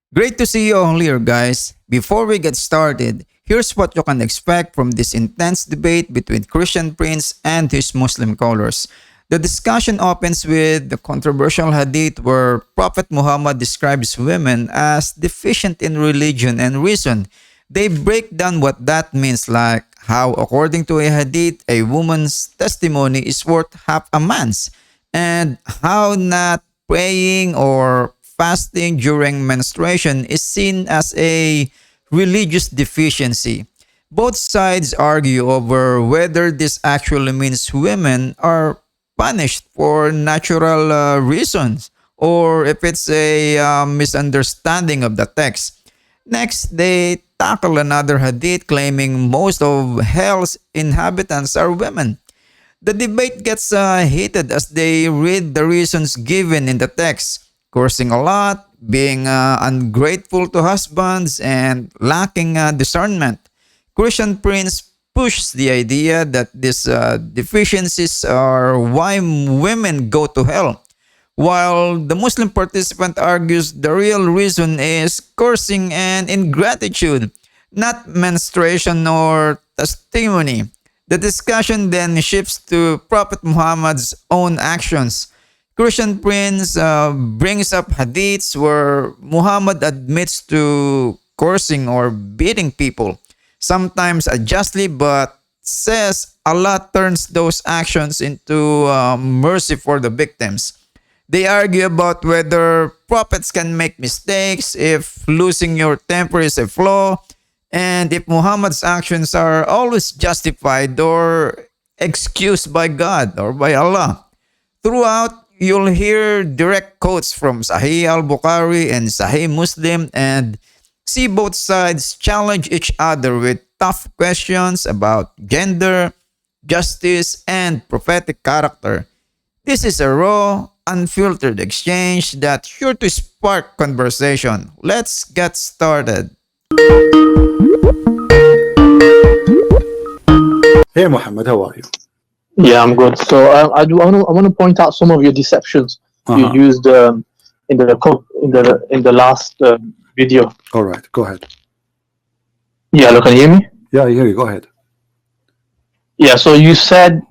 Great to see you all here, guys. Before we get started, here's what you can expect from this intense debate between Christian Prince and his Muslim callers. The discussion opens with the controversial hadith where Prophet Muhammad describes women as deficient in religion and reason. They break down what that means, like how, according to a hadith, a woman's testimony is worth half a man's, and how not praying or fasting during menstruation is seen as a religious deficiency. Both sides argue over whether this actually means women are punished for natural reasons or if it's a misunderstanding of the text. Next, they tackle another hadith claiming most of hell's inhabitants are women. The debate gets heated as they read the reasons given in the text, cursing a lot, being ungrateful to husbands, and lacking discernment. Christian Prince pushes the idea that these deficiencies are why women go to hell, while the Muslim participant argues the real reason is cursing and ingratitude, not menstruation or testimony. The discussion then shifts to Prophet Muhammad's own actions. Christian Prince brings up hadiths where Muhammad admits to cursing or beating people, sometimes unjustly, but says Allah turns those actions into mercy for the victims. They argue about whether prophets can make mistakes, if losing your temper is a flaw, and if Muhammad's actions are always justified or excused by God or by Allah. Throughout, you'll hear direct quotes from Sahih al-Bukhari and Sahih Muslim and see both sides challenge each other with tough questions about gender, justice, and prophetic character. This is a raw, unfiltered exchange that's sure to spark conversation. Let's get started. Hey Muhammad, how are you? Yeah, I'm good. So I want to point out some of your deceptions you used in the last video. All right, go ahead. Yeah, look, can you hear me? Yeah, I hear you. Go ahead. Yeah. So you said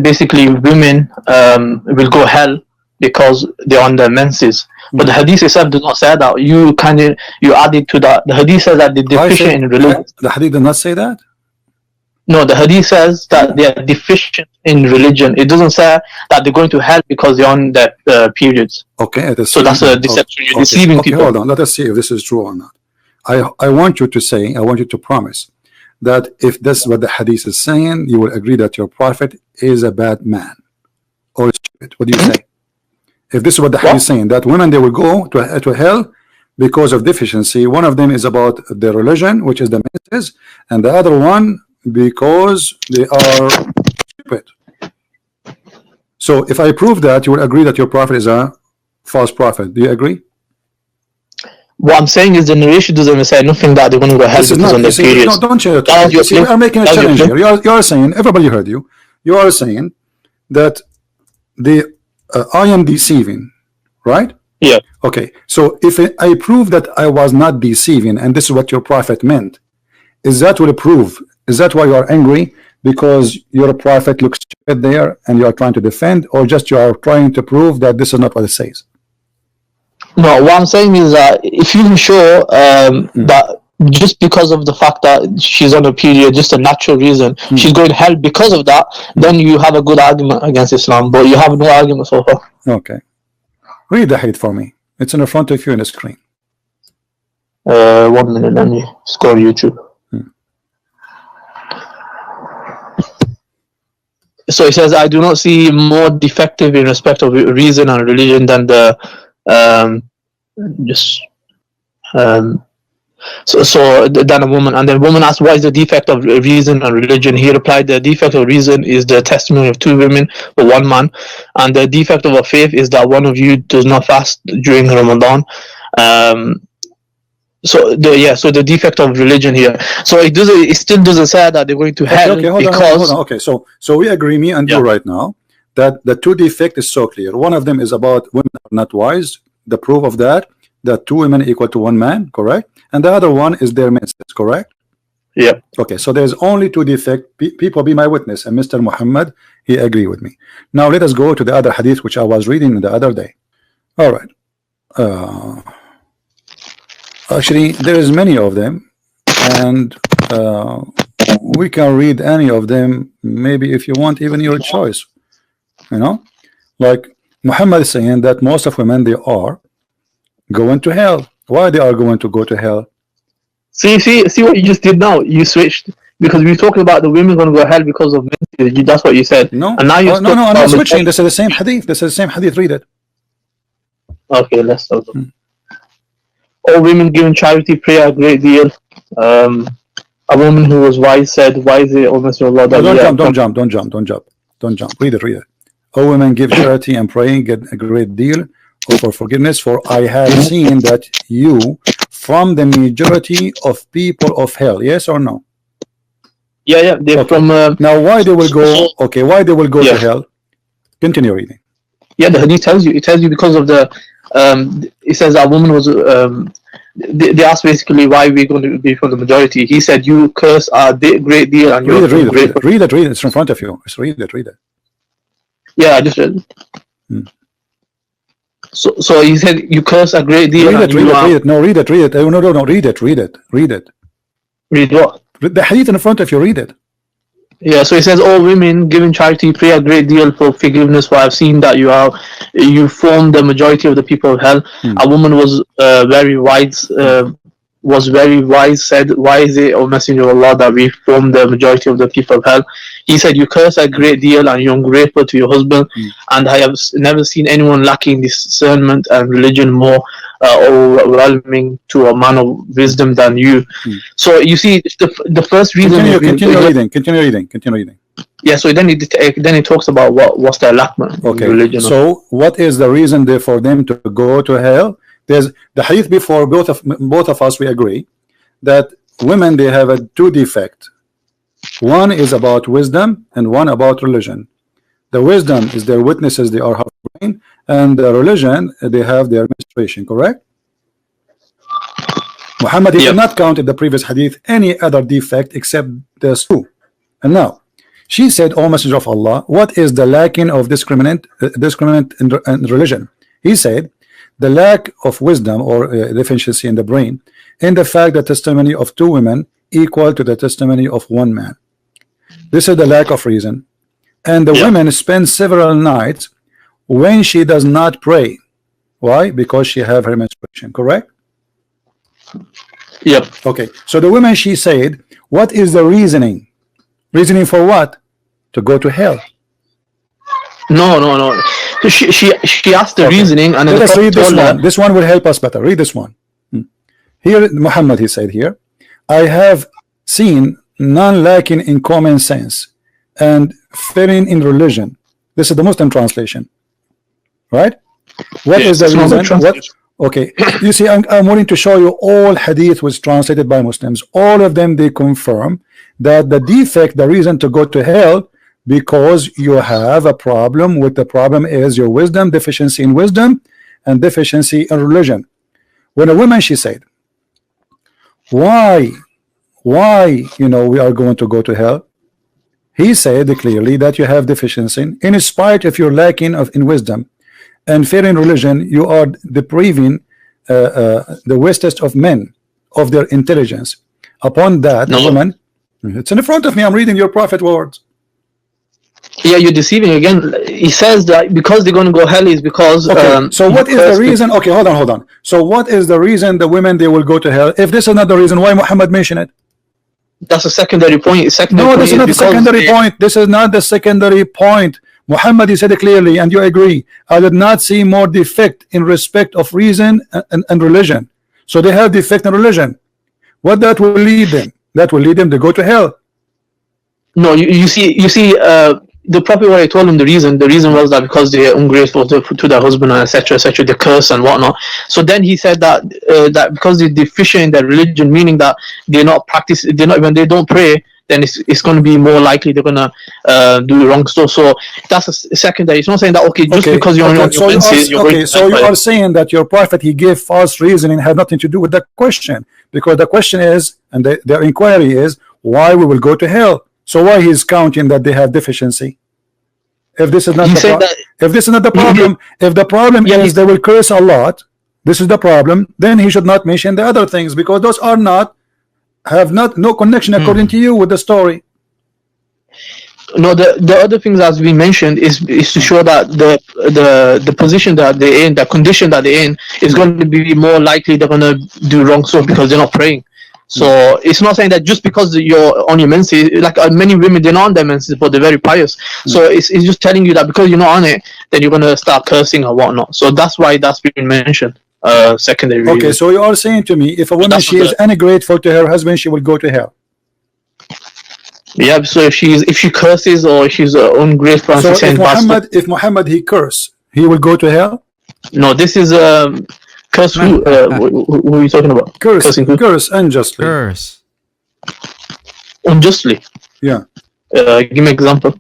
basically women will go hell because they're on their menses. But the hadith itself does not say that. You added to that. The hadith says that they're deficient in religion. The hadith did not say that? No, the hadith says that they are deficient in religion. It doesn't say that they're going to hell because they're on their periods. Okay. So that's a deception. You're deceiving people. Hold on. Let us see if this is true or not. I want you to promise that if this is what the hadith is saying, you will agree that your prophet is a bad man or stupid. What do you say? If this is what the hadith is saying, that women, they will go to hell because of deficiency. One of them is about their religion, which is the menses, and the other one because they are stupid. So if I prove that, you will agree that your prophet is a false prophet. Do you agree? What I'm saying is the narration doesn't say nothing that they're going to go hell because on their periods. No, don't change it. You are making a challenge here. You are saying, everybody heard you. You are saying that I am deceiving, right? Yeah. Okay. So if I prove that I was not deceiving, and this is what your prophet meant, is that will prove? Is that why you are angry? Because your prophet looks stupid there and you are trying to defend, or just you are trying to prove that this is not what it says? No, what I'm saying is that if you can show that just because of the fact that she's on a period, just a natural reason, she's going to hell because of that, then you have a good argument against Islam, but you have no argument so far. Okay. Read the hadith for me. It's in front of you on the screen. 1 minute, let me scroll YouTube. So it says, I do not see more defective in respect of reason and religion than the than a woman. And then woman asked, what is the defect of reason and religion? He replied, the defect of reason is the testimony of two women or one man, and the defect of a faith is that one of you does not fast during Ramadan. So the defect of religion here. So it still doesn't say that they're going to hell. Okay, hold on. Okay, so we agree, me and you right now, that the two defect is so clear. One of them is about women are not wise. The proof of that that 2 women equal to 1 man, correct? And the other one is their menses, correct? Yeah. Okay, so there's only 2 defects. People be my witness, and Mr. Muhammad, he agree with me. Now let us go to the other hadith which I was reading the other day. All right. Actually, there is many of them, and we can read any of them. Maybe if you want, even your choice. You know, like Muhammad is saying that most of women, they are going to hell. Why they are going to go to hell? See what you just did now. You switched because we were talking about the women going to go to hell because of menses. That's what you said. No, and now you're no, I'm not switching. This is the same hadith. Read it. Okay, let's start. All women given charity pray a great deal. A woman who was wise said, "Wise, O Messenger of Allah." Don't jump. Read it. All women give charity and praying get a great deal for forgiveness. For I have seen that you from the majority of people of hell. Yes or no? Yeah. They're okay. From now why they will go? Okay, why they will go to hell? Continue reading. Yeah, the hadith tells you. It tells you because of the. It says that woman was. They asked basically why we're going to be from the majority. He said, "You curse a great deal." And read it. It's in front of you. Just read it. Yeah, I just read it. So he said, "You curse a great deal." Read it. No, read it. No, read it. Read what? The hadith in front of you. Read it. Yeah, so it says, all women giving charity pray a great deal for forgiveness, for I've seen that you form the majority of the people of hell. A woman was very wise, said, "Why is it, O Messenger of Allah, that we form the majority of the people of hell?" He said, "You curse a great deal and you're ungrateful to your husband, and I have never seen anyone lacking discernment and religion more overwhelming to a man of wisdom than you." So you see, the first reason. Continue reading. Yeah. So then he talks about what's their lack in religion. So what is the reason there for them to go to hell? There's the hadith before. Both of us we agree that women, they have a 2 defect. One is about wisdom and one about religion. The wisdom is their witnesses, they are half brain, and the religion, they have their menstruation, correct? Muhammad did not count in the previous hadith any other defect except those 2. And now she said, "O Messenger of Allah, what is the lacking of discriminant in religion?" He said, the lack of wisdom or deficiency in the brain, in the fact that testimony of 2 women equal to the testimony of 1 man. This is the lack of reason. And the women spend several nights when she does not pray. Why? Because she have her menstruation, correct? Yep. Okay, so the women, she said, what is the reasoning? Reasoning for what? To go to hell. No. So she asked the reasoning, and let us read this one. This one will help us better. Read this one. Here, Muhammad, he said here, I have seen none lacking in common sense and failing in religion. This is the Muslim translation, right? What is the reason? What? Okay, you see, I'm wanting to show you all hadith was translated by Muslims. All of them, they confirm that the defect, the reason to go to hell, because you have a problem with the problem is your wisdom, deficiency in wisdom, and deficiency in religion. When a woman, she said, why, you know, we are going to go to hell? He said clearly that you have deficiency in spite of your lacking in wisdom and fear in religion. You are depriving the wisest of men of their intelligence. Upon that, the woman, it's in front of me, I'm reading your prophet words. Yeah, you're deceiving again. He says that because they're going to go hell is because. Okay. So what is the reason? Okay, hold on. So what is the reason the women, they will go to hell? If this is not the reason, why Muhammad mentioned it? That's a secondary point. No, this is not the secondary point. This is not the secondary point. Muhammad, he said it clearly, and you agree. I did not see more defect in respect of reason and religion. So they have defect in religion. What that will lead them? That will lead them to go to hell. No, you see, the Prophet, what I told him, the reason was that because they are ungrateful to their husband, and etc., the curse and whatnot. So then he said that because they're deficient in their religion, meaning that they're not when they don't pray, then it's going to be more likely they're going to do wrong stuff. So that's a secondary. It's not saying that just because you're on your menses, you're going to so you are saying that your prophet, he gave false reasoning, had nothing to do with the question, because the question is, and their inquiry is, why we will go to hell. So why he's counting that they have deficiency? If this is not if this is not the problem, if the problem is they will curse a lot, this is the problem, then he should not mention the other things, because those are no connection according to you with the story. No, the other things as we mentioned is to show that the position that they're in, the condition that they're in, is going to be more likely they're going to do wrong stuff because they're not praying. So it's not saying that just because you're on your menses, like many women, they're not on their menses, but they're very pious. So it's just telling you that because you're not on it, then you're going to start cursing or whatnot. So that's why that's been mentioned. Secondary reason. Okay, so you are saying to me, if a woman she is ungrateful to her husband, she will go to hell. Yeah, so if she curses or she's ungrateful, so if Muhammad he curse, he will go to hell? No, this is curse. Who are you talking about? Curse unjustly. Curse unjustly. Yeah. Give me an example.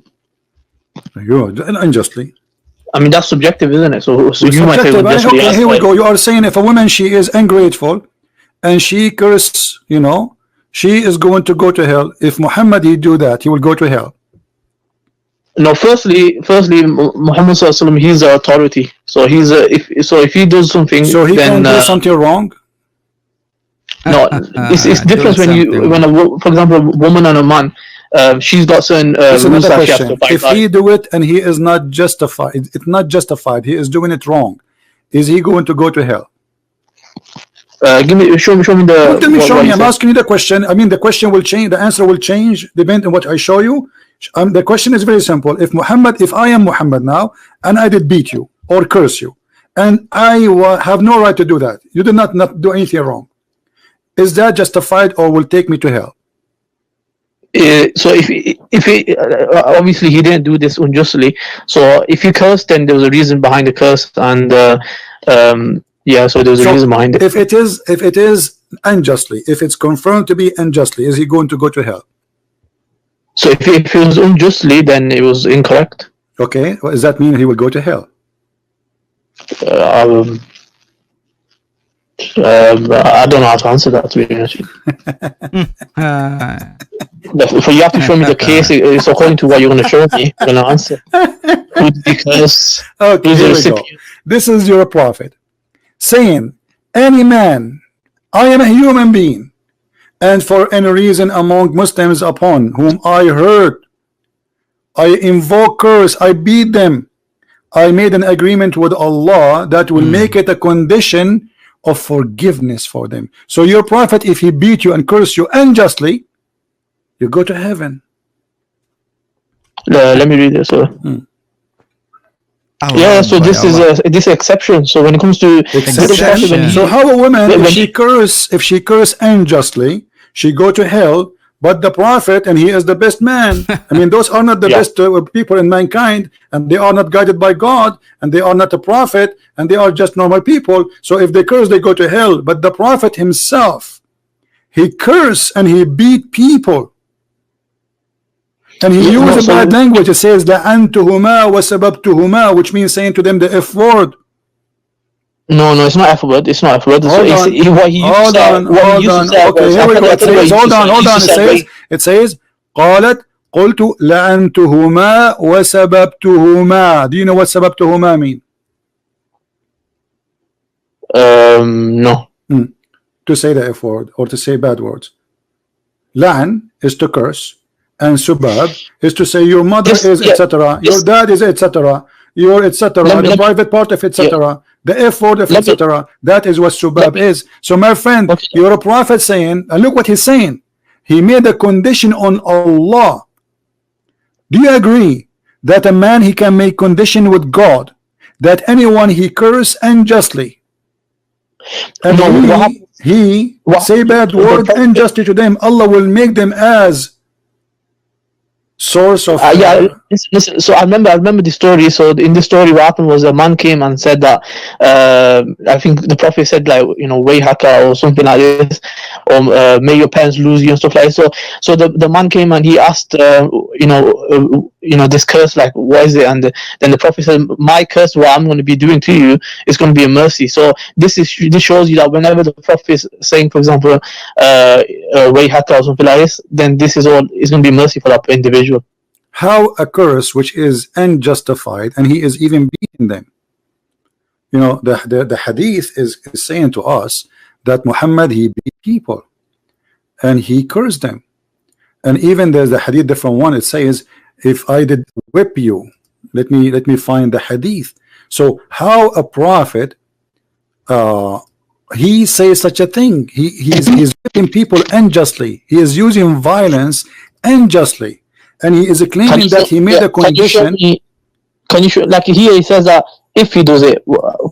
Unjustly. I mean, that's subjective, isn't it? So you might say unjustly. Okay, here we go. You are saying if a woman she is ungrateful and she curse, she is going to go to hell. If Muhammad he do that, he will go to hell. No, firstly, Muhammad Sallallahu he's the authority. So he's if he does something, so he then, can do something wrong. No, it's different for example, a woman and a man. She's got certain rules that she has to abide by. If he do it and he is not justified, it's not justified. He is doing it wrong. Is he going to go to hell? Show me the. Show me. I'm asking you the question. I mean, the question will change. The answer will change depending on what I show you. The question is very simple. If I am Muhammad now and I did beat you or curse you, and I have no right to do that, you did not do anything wrong, is that justified or will take me to hell? So if he obviously he didn't do this unjustly. So if he cursed, then there was a reason behind the curse, and yeah, so there was a reason behind it. If it is unjustly, if it's confirmed to be unjustly, is he going to go to hell? So if it was unjustly, then it was incorrect. Okay, what does that mean? He will go to hell? I don't know how to answer that, to be honest. But you have to show me the case. It's according to what you're going to show me. I'm going to answer. Because okay, here we go. This is your prophet saying, any man, I am a human being, and for any reason among Muslims upon whom I hurt, I invoke curse, I beat them, I made an agreement with Allah that will make it a condition of forgiveness for them. So your prophet, if he beat you and curse you unjustly, you go to heaven. Let me read this. Yeah, so this is this exception. So when it comes to exception, so how a woman, if she curse unjustly, she go to hell, but the prophet, and he is the best man. I mean, those are not the best people in mankind, and they are not guided by God, and they are not a prophet, and they are just normal people. So if they curse, they go to hell. But the prophet himself, he cursed and he beat people, and he used a bad language. It says la'antuhuma wa sababtuhuma, which means saying to them the F word. No, it's not F word. It's not F word. Hold on. Okay, here we go. Hold on. It says قالت قلت لعنتهما وسببتهما. Do you know what سببتهما mean? No. To say the F word or to say bad words. La'an is to curse, and subab is to say your mother is etc. Your dad is etc. Your etc. The private part of etc. The F word of etc. That is what subab is. So my friend, you're a prophet saying, and look what he's saying. He made a condition on Allah. Do you agree that a man, he can make condition with God that anyone he curse unjustly, and he say bad word unjustly to them, Allah will make them as source of Yeah, listen. So I remember the story. So in the story, what happened was a man came and said that I think the prophet said like way haka or something like this, or may your parents lose you and stuff like that. So the man came and he asked this curse, like what is it? And then the prophet said, my curse, what I'm going to be doing to you is going to be a mercy. So this shows you that whenever the prophet is saying, for example, way haka or something like this, then this is going to be mercy for that individual. how a curse which is unjustified, and he is even beating them. The hadith is saying to us that Muhammad, he beat people and he cursed them. And even there's the hadith different one, it says, if I did whip you, let me find the hadith. So how a prophet he says such a thing? He's whipping people unjustly. He is using violence unjustly, and he is claiming that he made a condition. Can you show, like here he says that if he does it,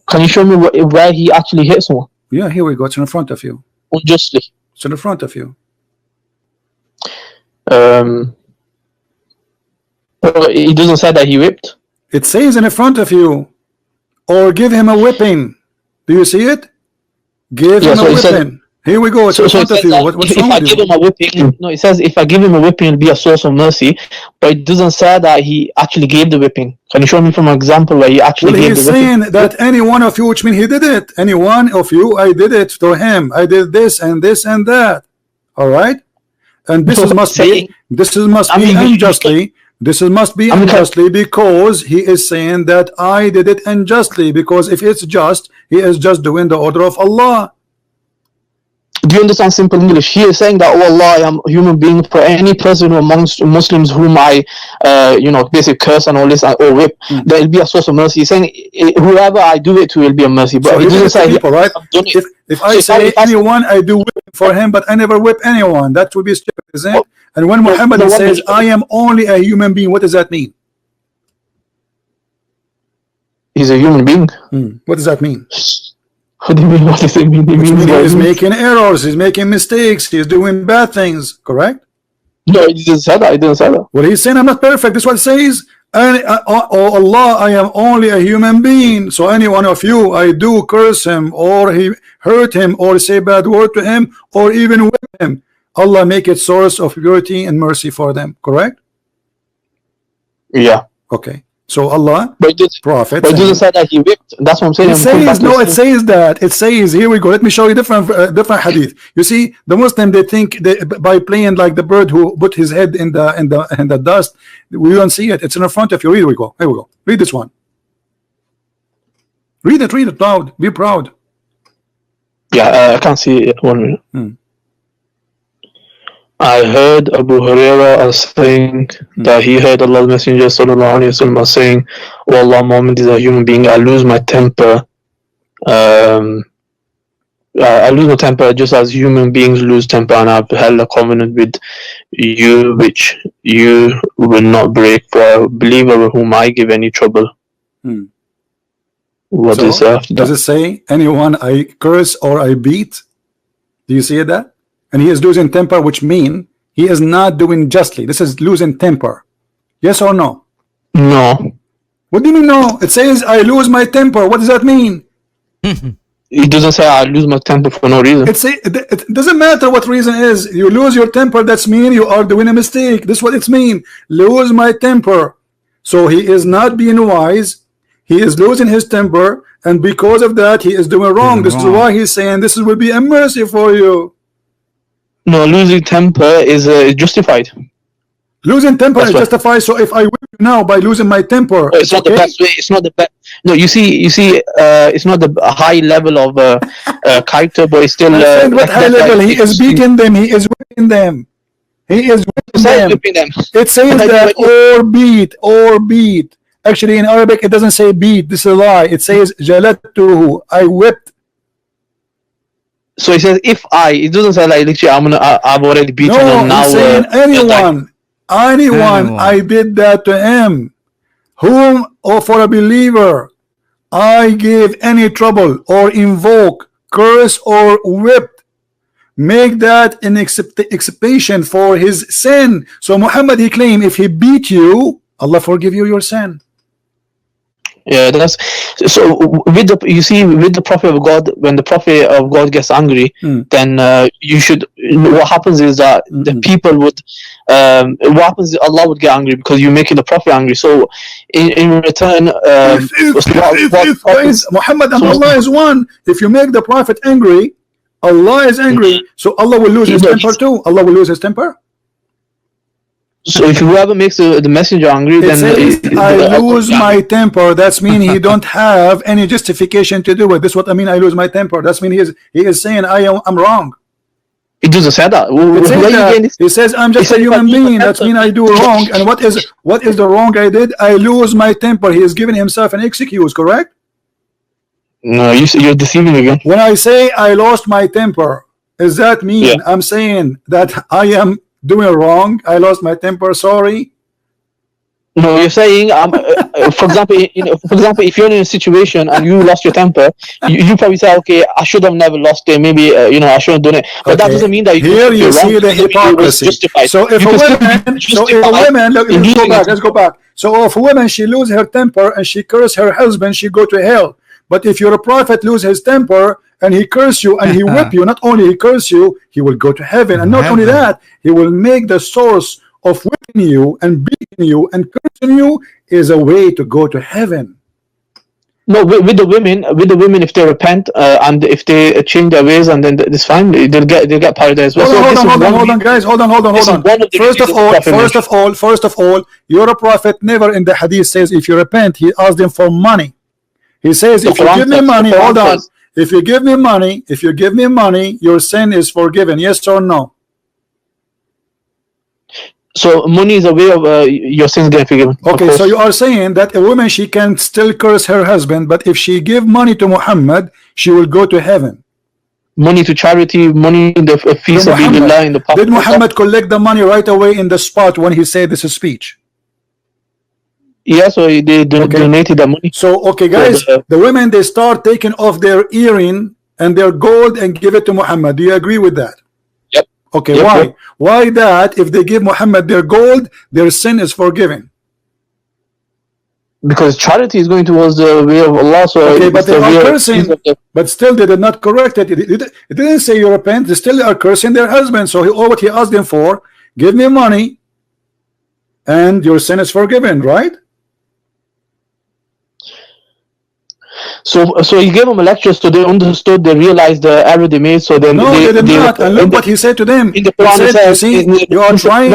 can you show me where he actually hit someone? Yeah, here we go. It's in front of you. Unjustly. It's in front of you. He doesn't say that he whipped. It says in front of you, or give him a whipping. Do you see it? Give him a whipping. Here we go. It's in front of you. What's wrong with you? If I give him a whipping, no, it says if I give him a whipping, it'll be a source of mercy. But it doesn't say that he actually gave the whipping. Can you show me from an example where he actually gave the whipping? He's saying that any one of you, which means he did it. Any one of you, I did it to him. I did this and this and that. All right. And this must be unjustly. This must be unjustly because he is saying that I did it unjustly, because if it's just, he is just doing the order of Allah. Do you understand simple English? He is saying that, oh Allah, I am a human being. For any person amongst Muslims whom I basically curse and all this or whip, there will be a source of mercy. He's saying whoever I do it to will be a mercy. But so it doesn't say people, right? If I say anyone, I do whip for him, but I never whip anyone, that would be stupid, isn't it? And when Muhammad says I am only a human being, what does that mean? He's a human being. What does that mean? What do you mean? What does it mean? He's making errors, he's making mistakes, he's doing bad things, correct? No, he didn't say that. He didn't say that. Well, he's saying I'm not perfect. That's what it says. And oh Allah, I am only a human being. So any one of you, I do curse him, or he hurt him, or say bad word to him, or even whip him. Allah make it source of purity and mercy for them, correct? Yeah. Okay. So Allah, Prophet. But it doesn't say that he whipped. That's what I'm saying. It says, no, it says that. It says, here we go. Let me show you different hadith. You see, the Muslim, they think by playing like the bird who put his head in the dust, we don't see it. It's in front of you. Here we go. Here we go. Read this one. Read it loud. Be proud. Yeah, I can't see it. 1 minute. I heard Abu Huraira saying that he heard Allah's Messenger sallallahu alaihi wasallam saying, "Oh Allah, Muhammad is a human being. I lose my temper. I lose my temper just as human beings lose temper, and I've held a covenant with you which you will not break for a believer whom I give any trouble." What is that? Does it say anyone I curse or I beat? Do you see that? And he is losing temper, which means he is not doing justly. This is losing temper. Yes or no? No. What do you mean no? It says I lose my temper. What does that mean? It doesn't say I lose my temper for no reason. It doesn't matter what reason is. You lose your temper, that's mean you are doing a mistake. This is what it's mean. Lose my temper. So he is not being wise. He is losing his temper, and because of that he is doing wrong. This is why he's saying this will be a mercy for you. No, losing temper is justified. Losing temper is justified. So if I whip you now by losing my temper, it's not the best way. It's not the best. No, you see, it's not the high level of character, but it's still. What high level? He is beating them. He is whipping them. He is whipping them. It says that or beat. Actually, in Arabic, it doesn't say beat. This is a lie. It says jalattuhu. I whipped. So it says if it doesn't say like literally I've already beaten him now. No, saying anyone, I did that to him, whom or for a believer I gave any trouble or invoke, curse or whipped, make that an expiation for his sin. So Muhammad, he claimed, if he beat you, Allah forgive you your sin. Yeah, that's so. With the, you see, with the Prophet of God, when the Prophet of God gets angry, then you should. What happens is that the people would. What happens is Allah would get angry because you're making the Prophet angry. So, in return, Guys, Muhammad and Allah is one. If you make the Prophet angry, Allah is angry. So Allah will lose his temper too. Allah will lose his temper. So if whoever makes the messenger angry, then I lose my temper. That's mean he don't have any justification to do it. This is what I mean. I lose my temper. That's mean he is saying I'm wrong. It doesn't say that. He says I'm just a human being. That means I do wrong. And what is the wrong I did? I lose my temper. He is giving himself an excuse. Correct? No, you're deceiving again. When I say I lost my temper, does that mean I'm saying that I am doing wrong? I lost my temper. Sorry. No, you're saying, for example, if you're in a situation and you lost your temper, you probably say, okay, I should have never lost it. Maybe I shouldn't have done it. But that doesn't mean that here you see the hypocrisy. So if a woman, let's go back. So if a woman, she lose her temper and she curse her husband, she go to hell. But if your prophet lose his temper and he curse you and he whip you, not only he curse you, he will go to heaven. And not only that, he will make the source of whipping you and beating you and cursing you is a way to go to heaven. No, with the women, if they repent and if they change their ways, and then it's fine. They'll get paradise. Hold on, guys. Hold on. First of all, your prophet never in the hadith says if you repent, he asks them for money. He says, if you give me money, hold on. If you give me money, your sin is forgiven. Yes or no? So money is a way of your sins getting forgiven. Okay, so you are saying that a woman, she can still curse her husband, but if she give money to Muhammad, she will go to heaven. Money to charity, money in the feast of Allah in the public. Did Muhammad collect the money right away in the spot when he said this speech? Yeah, so they donated the money. So okay, guys, the women, they start taking off their earring and their gold and give it to Muhammad. Do you agree with that? Yep. Okay, yep, why? Yep. Why that if they give Muhammad their gold, their sin is forgiven? Because charity is going towards the way of Allah. So okay, but they are cursing. But still, they did not correct it. It didn't say you repent. They still are cursing their husband. So all what he asked them for, give me money, and your sin is forgiven, right? So he gave them a lecture, so they understood, they realized the error they made. So then no, they did not. And look what he said to them. In the Quran, he said, you are trying.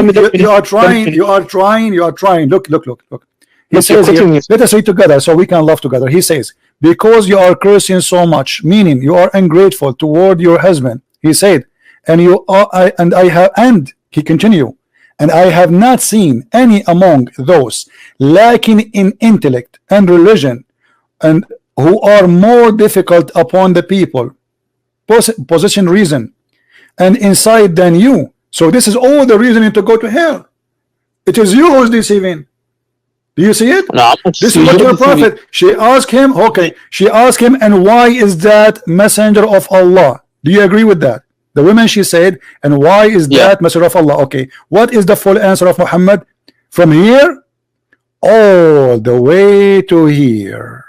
Look. He says here, let us read together so we can laugh together. He says, because you are cursing so much, meaning you are ungrateful toward your husband. He said, and he continued, and I have not seen any among those lacking in intellect and religion, and who are more difficult upon the people, possession, reason, and insight than you. So this is all the reasoning to go to hell. It is you who's deceiving. Do you see it? No, this is what your prophet. She asked him. Okay, she asked him, and why is that messenger of Allah? Do you agree with that? The woman, she said, and why is that messenger of Allah? Okay, what is the full answer of Muhammad? From here all the way to here.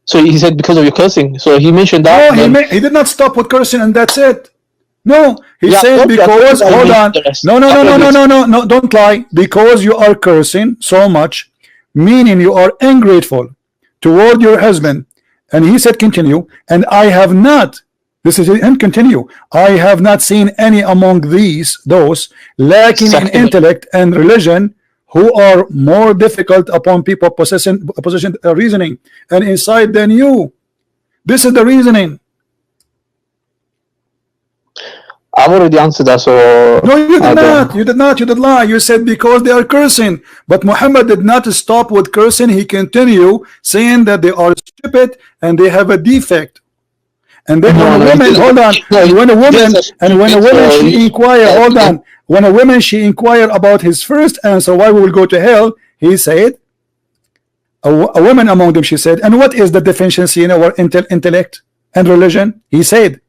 So he said because of your cursing. So he mentioned that. No, he did not stop with cursing and that's it. No, he said because hold on. No, don't lie. Because you are cursing so much, meaning you are ungrateful toward your husband. And he said, continue. And I have not. This is and continue. I have not seen any among those lacking in intellect and religion, who are more difficult upon people possessing reasoning and insight than you. This is the reasoning. I've already answered that. So no, you did not. You did not. You did lie. You said because they are cursing. But Muhammad did not stop with cursing. He continued saying that they are stupid and they have a defect. And then when a woman, hold on, when a woman she inquire, hold on, when a woman she inquire about his first answer, why we will go to hell, he said, a woman among them, she said, and what is the deficiency in our intellect? and religion? He said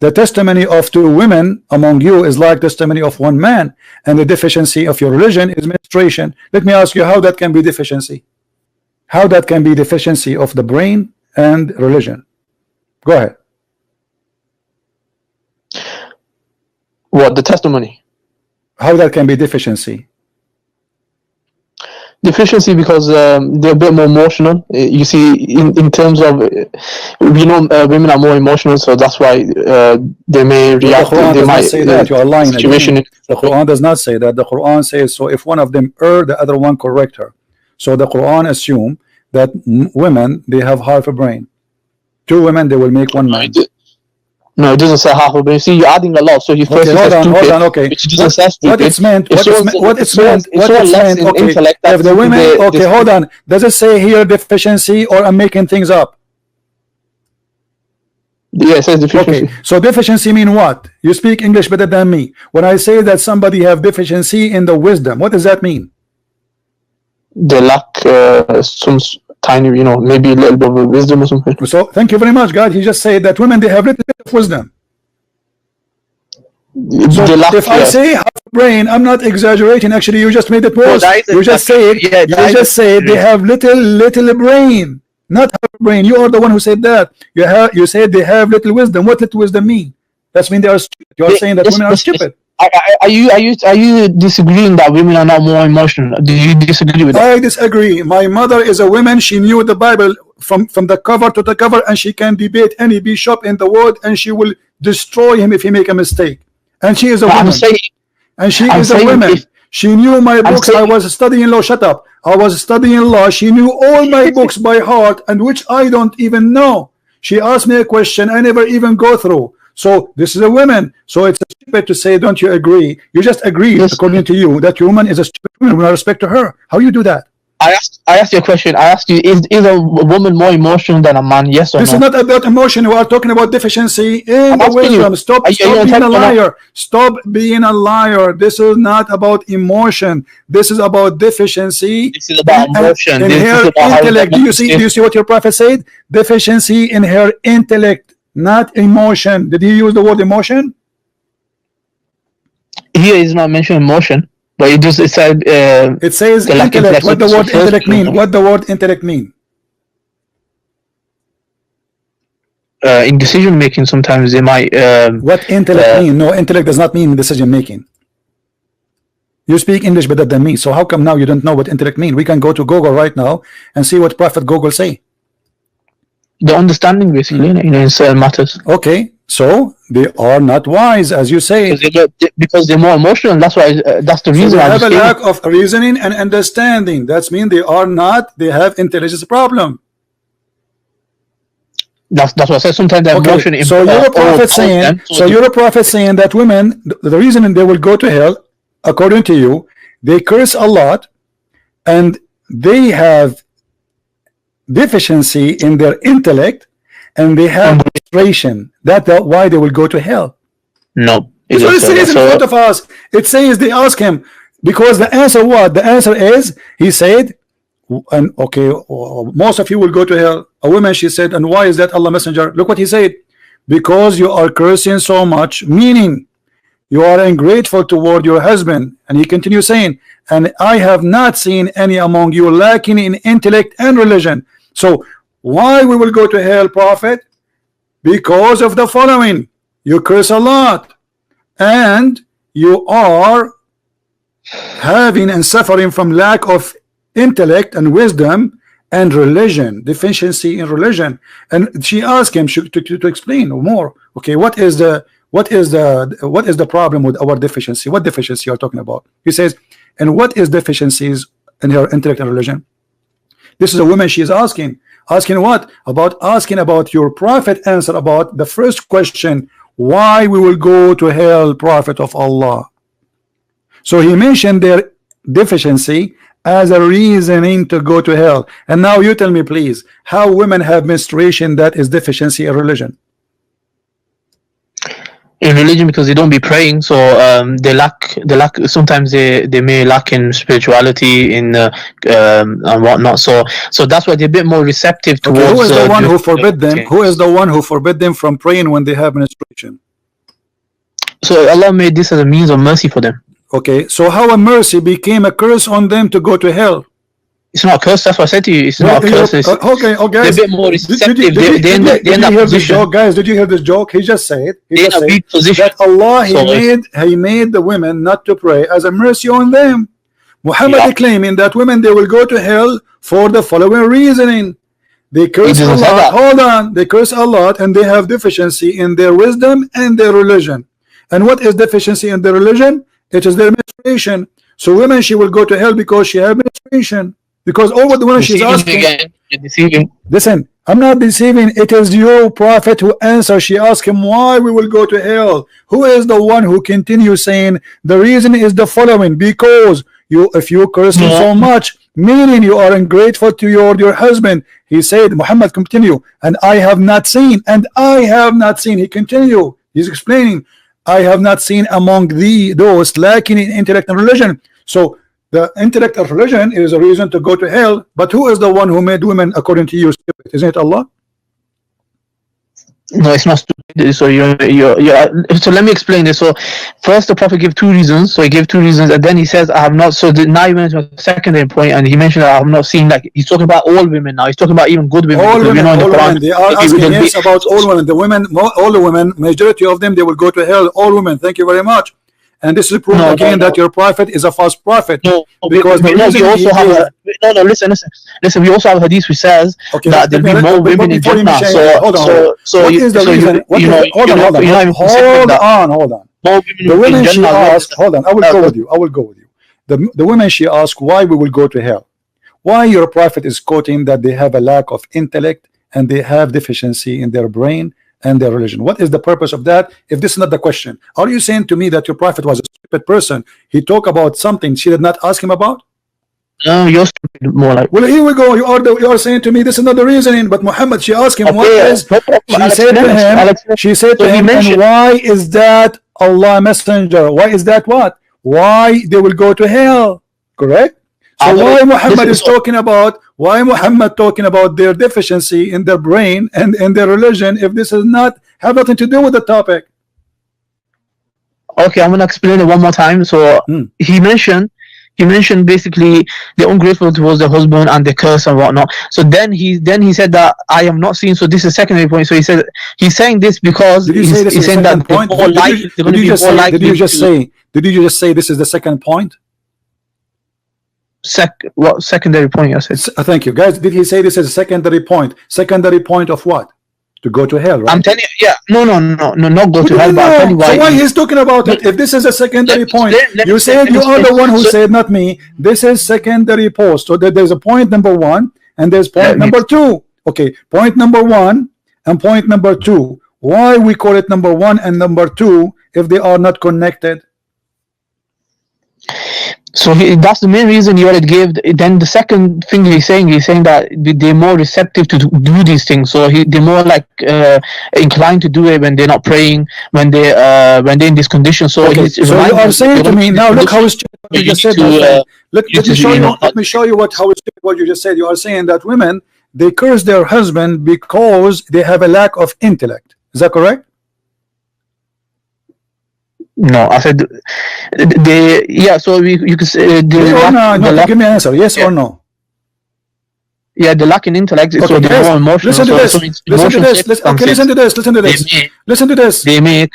the testimony of 2 women among you is like testimony of 1 man, and the deficiency of your religion is menstruation. Let me ask you how that can be deficiency. How that can be deficiency of the brain and religion? Go ahead. What, the testimony? How that can be deficiency? Deficiency because they're a bit more emotional. You see, in terms of, women are more emotional, so that's why they may react. The Quran they does might not say that. You are lying situation. again. The Quran does not say that. The Quran says, so if one of them err, the other one correct her. So the Quran assume that women, they have half a brain. 2 women, they will make 1 man. No, it doesn't say half a brain. See, you're adding a lot. So you first Okay, hold on. Okay, which doesn't say stupid. what it's meant? Okay, if the women, okay, hold on. Does it say here deficiency, or I'm making things up? Yeah, it says deficiency. Okay, so deficiency mean what? You speak English better than me. When I say that somebody have deficiency in the wisdom, what does that mean? They lack some tiny, maybe a little bit of wisdom or something. So thank you very much, God. He just said that women, they have little bit of wisdom. So if I say half brain, I'm not exaggerating. Actually, you just made it worse. You just said they have little brain, not half brain. You are the one who said that. You said they have little wisdom. What little wisdom mean? That's mean they are stupid. You are saying that women are stupid. Are you disagreeing that women are not more emotional? Do you disagree with that? I disagree. My mother is a woman. She knew the Bible from the cover to the cover, and she can debate any bishop in the world, and she will destroy him if he make a mistake. And she is a woman. She knew my books. I was studying law. Shut up. I was studying law. She knew all my books by heart, and which I don't even know. She asked me a question I never even go through. So this is a woman. So it's stupid to say, don't you agree? You just agreed, according to you, that your woman is a stupid woman. With respect to her, how you do that? I asked you a question. I asked you, is a woman more emotional than a man? Yes or no? This is not about emotion. We are talking about deficiency in the wisdom. Stop being a liar. Stop being a liar. This is not about emotion. This is about deficiency. This is about emotion. In her intellect. Do you see what your prophet said? Deficiency in her intellect, not emotion. Did he use the word emotion? Here is not mentioning emotion. But it said it says intellect. What the word intellect mean? What the word intellect mean? In decision making, sometimes they might. What intellect mean? No, intellect does not mean decision making. You speak English better than me, so how come now you don't know what intellect mean? We can go to Google right now and see what Prophet Google say. The understanding, basically, in certain matters. Okay. So they are not wise, as you say, because they're more emotional. That's why. That's the reason. So they have a lack of reasoning and understanding. That means they are not. They have intelligence problem. That's what I said. Sometimes the emotion. So you're a prophet saying. So you're a prophet saying that women, the reason they will go to hell, according to you, they curse a lot, and they have deficiency in their intellect, and they have frustration. That's why they will go to hell. No. So it says in front of us. It says they ask him, because the answer what? The answer is, he said, and okay, most of you will go to hell. A woman, she said, and why is that, Allah Messenger? Look what he said. Because you are cursing so much, meaning you are ungrateful toward your husband. And he continues saying, and I have not seen any among you lacking in intellect and religion. So why we will go to hell, Prophet? Because of the following: you curse a lot, and you are having and suffering from lack of intellect and wisdom and religion, deficiency in religion. And she asked him to explain more. Okay, what is the problem with our deficiency? What deficiency you are talking about? He says, and what is deficiencies in her intellect and religion? This is a woman. She is asking what? Asking about your prophet answer about the first question, why we will go to hell, Prophet of Allah. So he mentioned their deficiency as a reasoning to go to hell. And now you tell me, please, how women have menstruation that is deficiency in religion? in religion because they don't be praying, so they lack sometimes they may lack in spirituality in and whatnot, so that's why they're a bit more receptive towards Okay, who is the one who just forbid them? things. Who is the one who forbid them from praying when they have menstruation? So Allah made this as a means of mercy for them. Okay, so how a mercy became a curse on them to go to hell? It's not a curse. That's what I said to you. It's not a curse. It's, okay, guys. they're a bit more receptive. Did you in that hear this position. joke, guys? Did you hear this joke? He just said, They're in a weak position. that Allah So, he made the women not to pray as a mercy on them. Muhammad Yeah. is claiming that women they will go to hell for the following reasoning. They curse doesn't say Allah. that. Hold on, they curse Allah and they have deficiency in their wisdom and their religion. And what is deficiency in their religion? It is their menstruation. So women, she will go to hell because she has menstruation. Because all what the women she's asking. again. You're deceiving. Listen, I'm not deceiving. It is your prophet who answers. She asked him why we will go to hell. Who is the one who continues saying the reason is the following? Because you, if you curse him so much, meaning you are ungrateful to your husband. He said, Muhammad continue, and I have not seen, and I have not seen. He continue. He's explaining, I have not seen among those lacking in intellect and religion. So the intellect of religion is a reason to go to hell, but who is the one who made women according to you stupid? Isn't it Allah? No, it's not stupid. So so let me explain this. So first, the Prophet gave two reasons. So he gave two reasons, and then he says, "I have not." So now he went to a secondary point, and he mentioned that I have not seen. Like he's talking about all women now. He's talking about even good women. All women, in the all Quran, women. They are asking yes about all women. The women, all the women, majority of them, they will go to hell. All women. Thank you very much. And this is proof again that your prophet is a false prophet. Because we also have listen. We also have a hadith which says that there'll be more women in Jannah. So what is the reason? Hold on. The women she asked. Hold on. I will go with you. I will go with you. The women she asked why we will go to hell. Why your prophet is quoting that they have a lack of intellect and they have deficiency in their brain and their religion. What is the purpose of that if this is not the question? Are you saying to me that your prophet was a stupid person? He talked about something she did not ask him about? No, you're stupid, more like. Well, here we go. You are saying to me this is not the reasoning, but Muhammad, she asked him what is. She said to him, and why is that Allah messenger? Why is that what? Why they will go to hell? Correct? So why Muhammad is talking about their deficiency in their brain and in their religion if this is not have nothing to do with the topic? Okay, I'm gonna explain it one more time. So he mentioned basically they're ungrateful towards their husband and the curse and whatnot. So then he said that I am not seeing. So this is secondary point. So he said he's saying this because he's saying that point. Did you just say this is the second point? What secondary point? I said. Thank you, guys. Did he say this is a secondary point? Secondary point of what? To go to hell, right? I'm telling you, no, not go to hell. But I'll tell you why. So why he's talking about it? If this is a secondary point, you said you are the one who said, not me. This is secondary post. So there's a point number one and there's point number two. Okay, point number one and point number two. Why we call it number one and number two if they are not connected? So that's the main reason you already gave. Then the second thing he's saying that they're more receptive to do these things. So they're more like inclined to do it when they're not praying, when they're in this condition. So, so you are saying to me now, look how stupid what you just said. Let me show you how stupid what you just said. You are saying that women, they curse their husband because they have a lack of intellect. Is that correct? No, I said So you could say give me an answer. Yes or no? Yeah, the lack in intellect. Okay, so they're more emotional. Listen to this. They make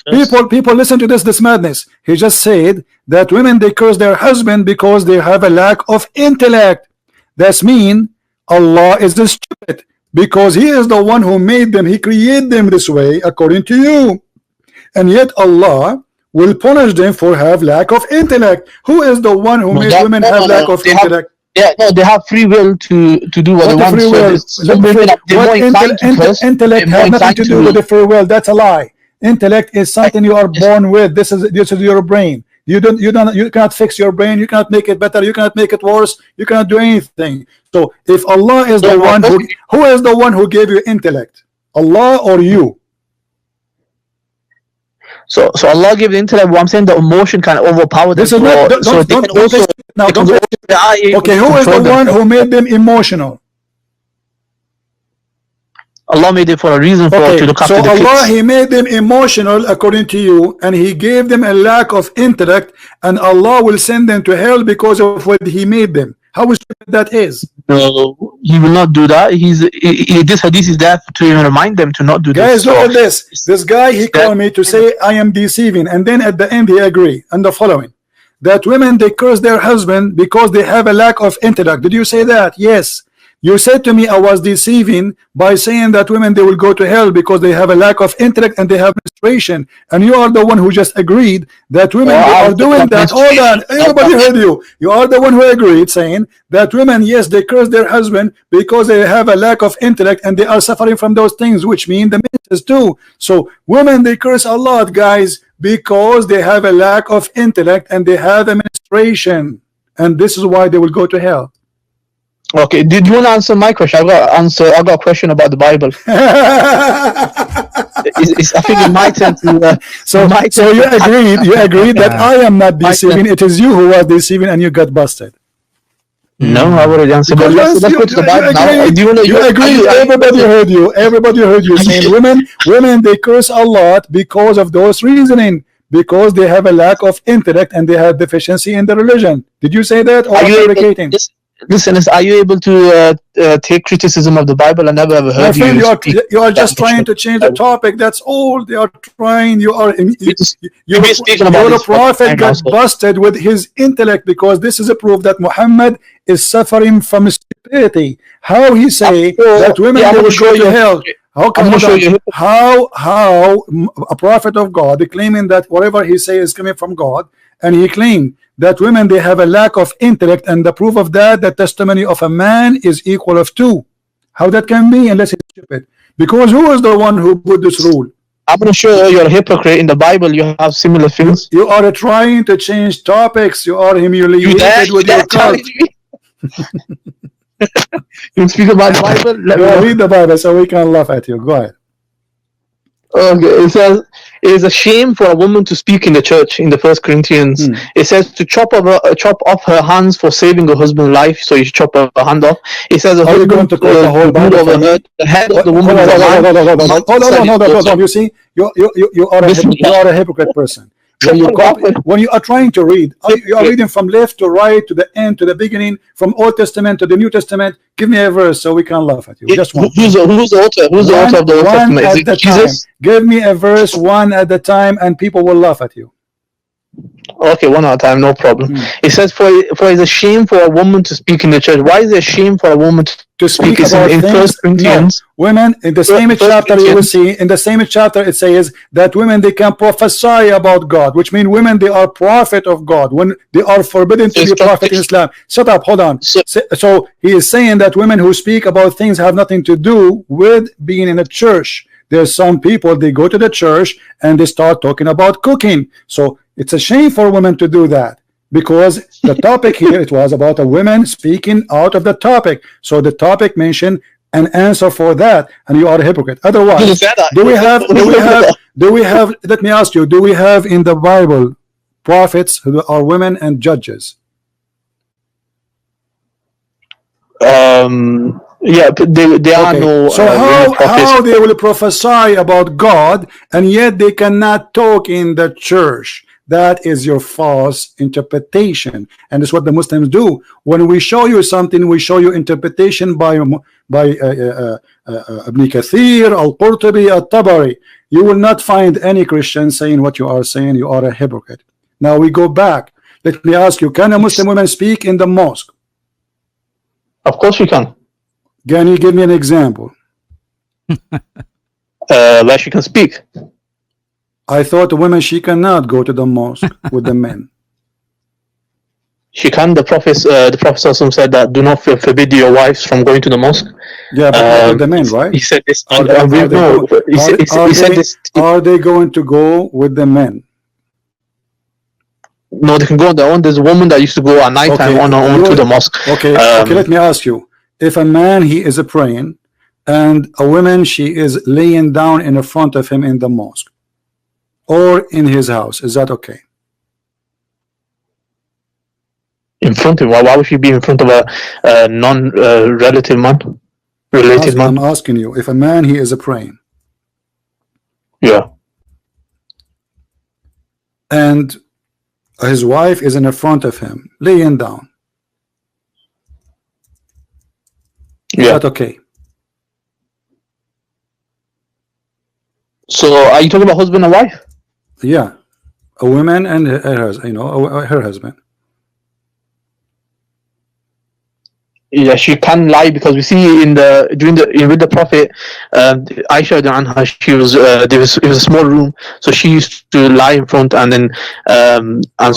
people listen to this madness. He just said that women they curse their husband because they have a lack of intellect. That's mean Allah is the stupid because He is the one who made them. He created them this way according to you, and yet Allah will punish them for have lack of intellect. Who is the one who made women have lack of intellect? They have free will to do what they want. Free will. Intellect has nothing to do with the free will. That's a lie. Intellect is something you are born with. This is your brain. You cannot fix your brain. You cannot make it better. You cannot make it worse. You cannot do anything. So if Allah is the one who is the one who gave you intellect, Allah or you? So Allah gave the intellect. What I'm saying, the emotion can overpower them. This is not. Don't play now. Don't play. Okay, who is the one who made them emotional? Allah made it for a reason, for to look after so the Allah, kids. He made them emotional according to you, and He gave them a lack of intellect, and Allah will send them to hell because of what He made them. How stupid that is. No, He will not do that. This hadith is there to even remind them to not do this. Guys, look at this. This guy, he called me to say I am deceiving, and then at the end he agreed. And the following, that women, they curse their husband because they have a lack of intellect. Did you say that? Yes. You said to me I was deceiving by saying that women, they will go to hell because they have a lack of intellect and they have menstruation, and you are the one who just agreed that women they are doing that. Hold on, everybody heard you. You are the one who agreed, saying that women, yes, they curse their husband because they have a lack of intellect and they are suffering from those things, which mean the ministers too. So women, they curse a lot, guys, because they have a lack of intellect and they have a menstruation, and this is why they will go to hell. Okay, did you want to answer my question? I got a question about the Bible. I think it might tend to. So you agreed that I am not deceiving. It is you who was deceiving, and you got busted. No, I already answered. But let's go to the Bible now. You agreed. Everybody heard you. Everybody heard you saying women they curse a lot because of those reasoning, because they have a lack of intellect and they have deficiency in the religion. Did you say that, or are you fabricating? Listen, are you able to take criticism of the Bible? I never ever heard you are just trying to change the topic. That's all they are trying. Your prophet got busted with his intellect, because this is a proof that Muhammad is suffering from stupidity. How he say that women will go to hell? How a prophet of God claiming that whatever he say is coming from God, and he claimed that women they have a lack of intellect, and the proof of that, the testimony of a man is equal of 2. How that can be unless it's stupid? Because who is the one who put this rule? I'm going to show you, you're a hypocrite. In the Bible you have similar things. You are trying to change topics. You are humiliated with your cult. You speak about the Bible? Let me read the Bible so we can laugh at you. Go ahead. Okay, it says it is a shame for a woman to speak in the church in the 1 Corinthians. It says to chop off her hands for saving her husband's life, so you chop her hand off. It says a husband going to the whole Bible over her, the head of the woman is a man. Hold on. You see, you are a hypocrite person. When you are trying to read, you are reading from left to right to the end to the beginning, from Old Testament to the New Testament. Give me a verse so we can laugh at you. Just one. Who's the author? Who's the author of the Old Testament? Is it Jesus? Give me a verse one at a time, and people will laugh at you. Okay, one at a time, no problem. It says, for it's a shame for a woman to speak in the church. Why is it a shame for a woman to speak in 1 Corinthians? No. Women, in the same chapter you will see, in the same chapter it says that women, they can prophesy about God, which means women, they are prophet of God, when they are forbidden to be a prophet in Islam. Shut up, hold on. So he is saying that women who speak about things have nothing to do with being in a church. There's some people, they go to the church and they start talking about cooking. So it's a shame for women to do that, because the topic here, it was about a woman speaking out of the topic. So the topic mentioned an answer for that, and you are a hypocrite. Otherwise, do we have, let me ask you, do we have in the Bible prophets who are women and judges? Yeah, they are no. So how they will prophesy about God, and yet they cannot talk in the church? That is your false interpretation, and it's what the Muslims do. When we show you something, we show you interpretation by Ibn Kathir, Al-Qurtubi, Al-Tabari. You will not find any Christian saying what you are saying. You are a hypocrite. Now we go back. Let me ask you, can a Muslim woman speak in the mosque? Of course you can. Can you give me an example? Where she can speak. I thought women, she cannot go to the mosque with the men. She can. The Prophet said that do not forbid your wives from going to the mosque. Yeah, but not with the men, right? He said this. Are they going to go with the men? No, they can go on their own. There's a woman that used to go at night time on her own to the mosque. Okay, let me ask you. If a man, he is praying, and a woman, she is laying down in the front of him in the mosque, or in his house. Is that okay? In front of him? Why would she be in front of a non-relative man? Related man? I'm asking you, if a man, he is a praying, Yeah. and his wife is in the front of him, laying down. Is Yeah. that okay? So are you talking about husband and wife? Yeah, a woman and her husband. Yeah, she can lie, because we see with the Prophet, Aisha anha, she was it was a small room, so she used to lie in front, and then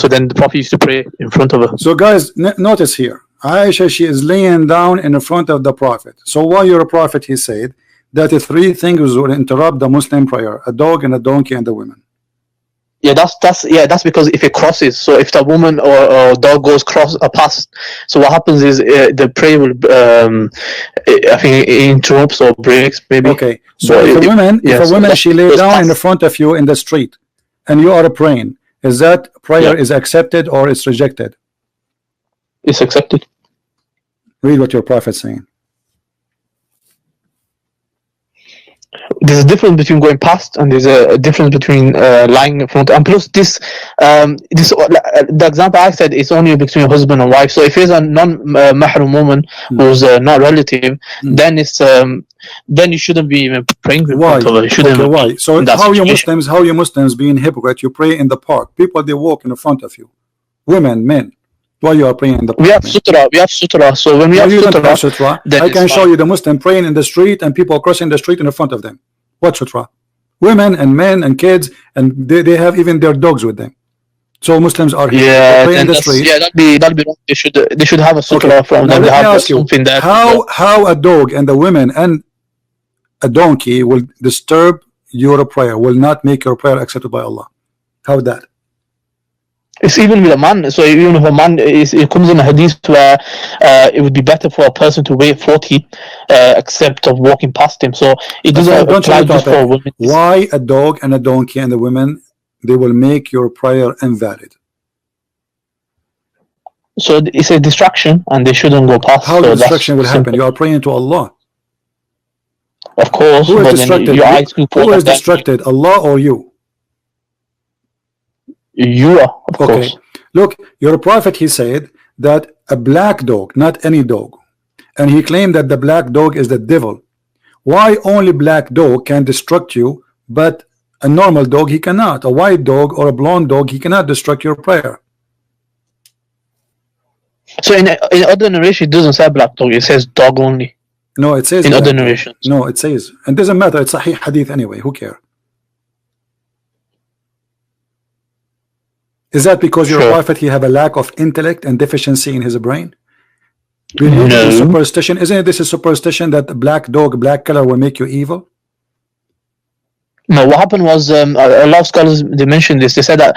so then the Prophet used to pray in front of her. So guys, notice here, Aisha, she is laying down in the front of the Prophet. So while you're a prophet, he said that the three things will interrupt the Muslim prayer: a dog and a donkey and a woman. Yeah, that's because if it crosses, so if the woman or dog goes past, so what happens is the prayer will I think it interrupts or breaks maybe. Okay, so if a woman she lay down in the front of you in the street and you are praying, is that prayer is accepted or it's rejected? It's accepted. Read what your prophet saying. There's a difference between going past, and there's a difference between lying in front. And plus, the example I said is only between husband and wife. So if it's a non-mahram woman who's not relative, then it's then you shouldn't be even praying in front of her. Okay, why? So how you Muslims being hypocrite? You pray in the park. People, they walk in front of you. Women, men. Why you are praying in the park? We have sutra. So when we have sutra, I can show you the Muslim praying in the street and people crossing the street in front of them. What sutra? Women and men and kids, and they have even their dogs with them. So Muslims are here praying in the street. Yeah, that'd be wrong. They should have a sutra from them. Let me ask you, how a dog and a woman and a donkey will disturb your prayer, will not make your prayer accepted by Allah? How that? It's even with a man. So even if a man it comes in a hadith where it would be better for a person to wait 40 except of walking past him. So it doesn't apply just for women. Why a dog and a donkey and the women, they will make your prayer invalid? So it's a distraction and they shouldn't go past. How the distraction will happen? You are praying to Allah. Of course. Who is distracted? Who is distracted, Allah or you? You are, of course. Look, your prophet, he said that a black dog, not any dog, and he claimed that the black dog is the devil. Why only black dog can distract you, but a normal dog he cannot? A white dog or a blonde dog, he cannot distract your prayer. So in other narration, it doesn't say black dog; it says dog only. No, it says in other narrations. No, it says, and it doesn't matter. It's Sahih Hadith anyway. Who cares? Is that because your prophet, he have a lack of intellect and deficiency in his brain? No. Superstition. Isn't this a superstition that a black dog, black color will make you evil? No, what happened was a lot of scholars, they mentioned this. They said that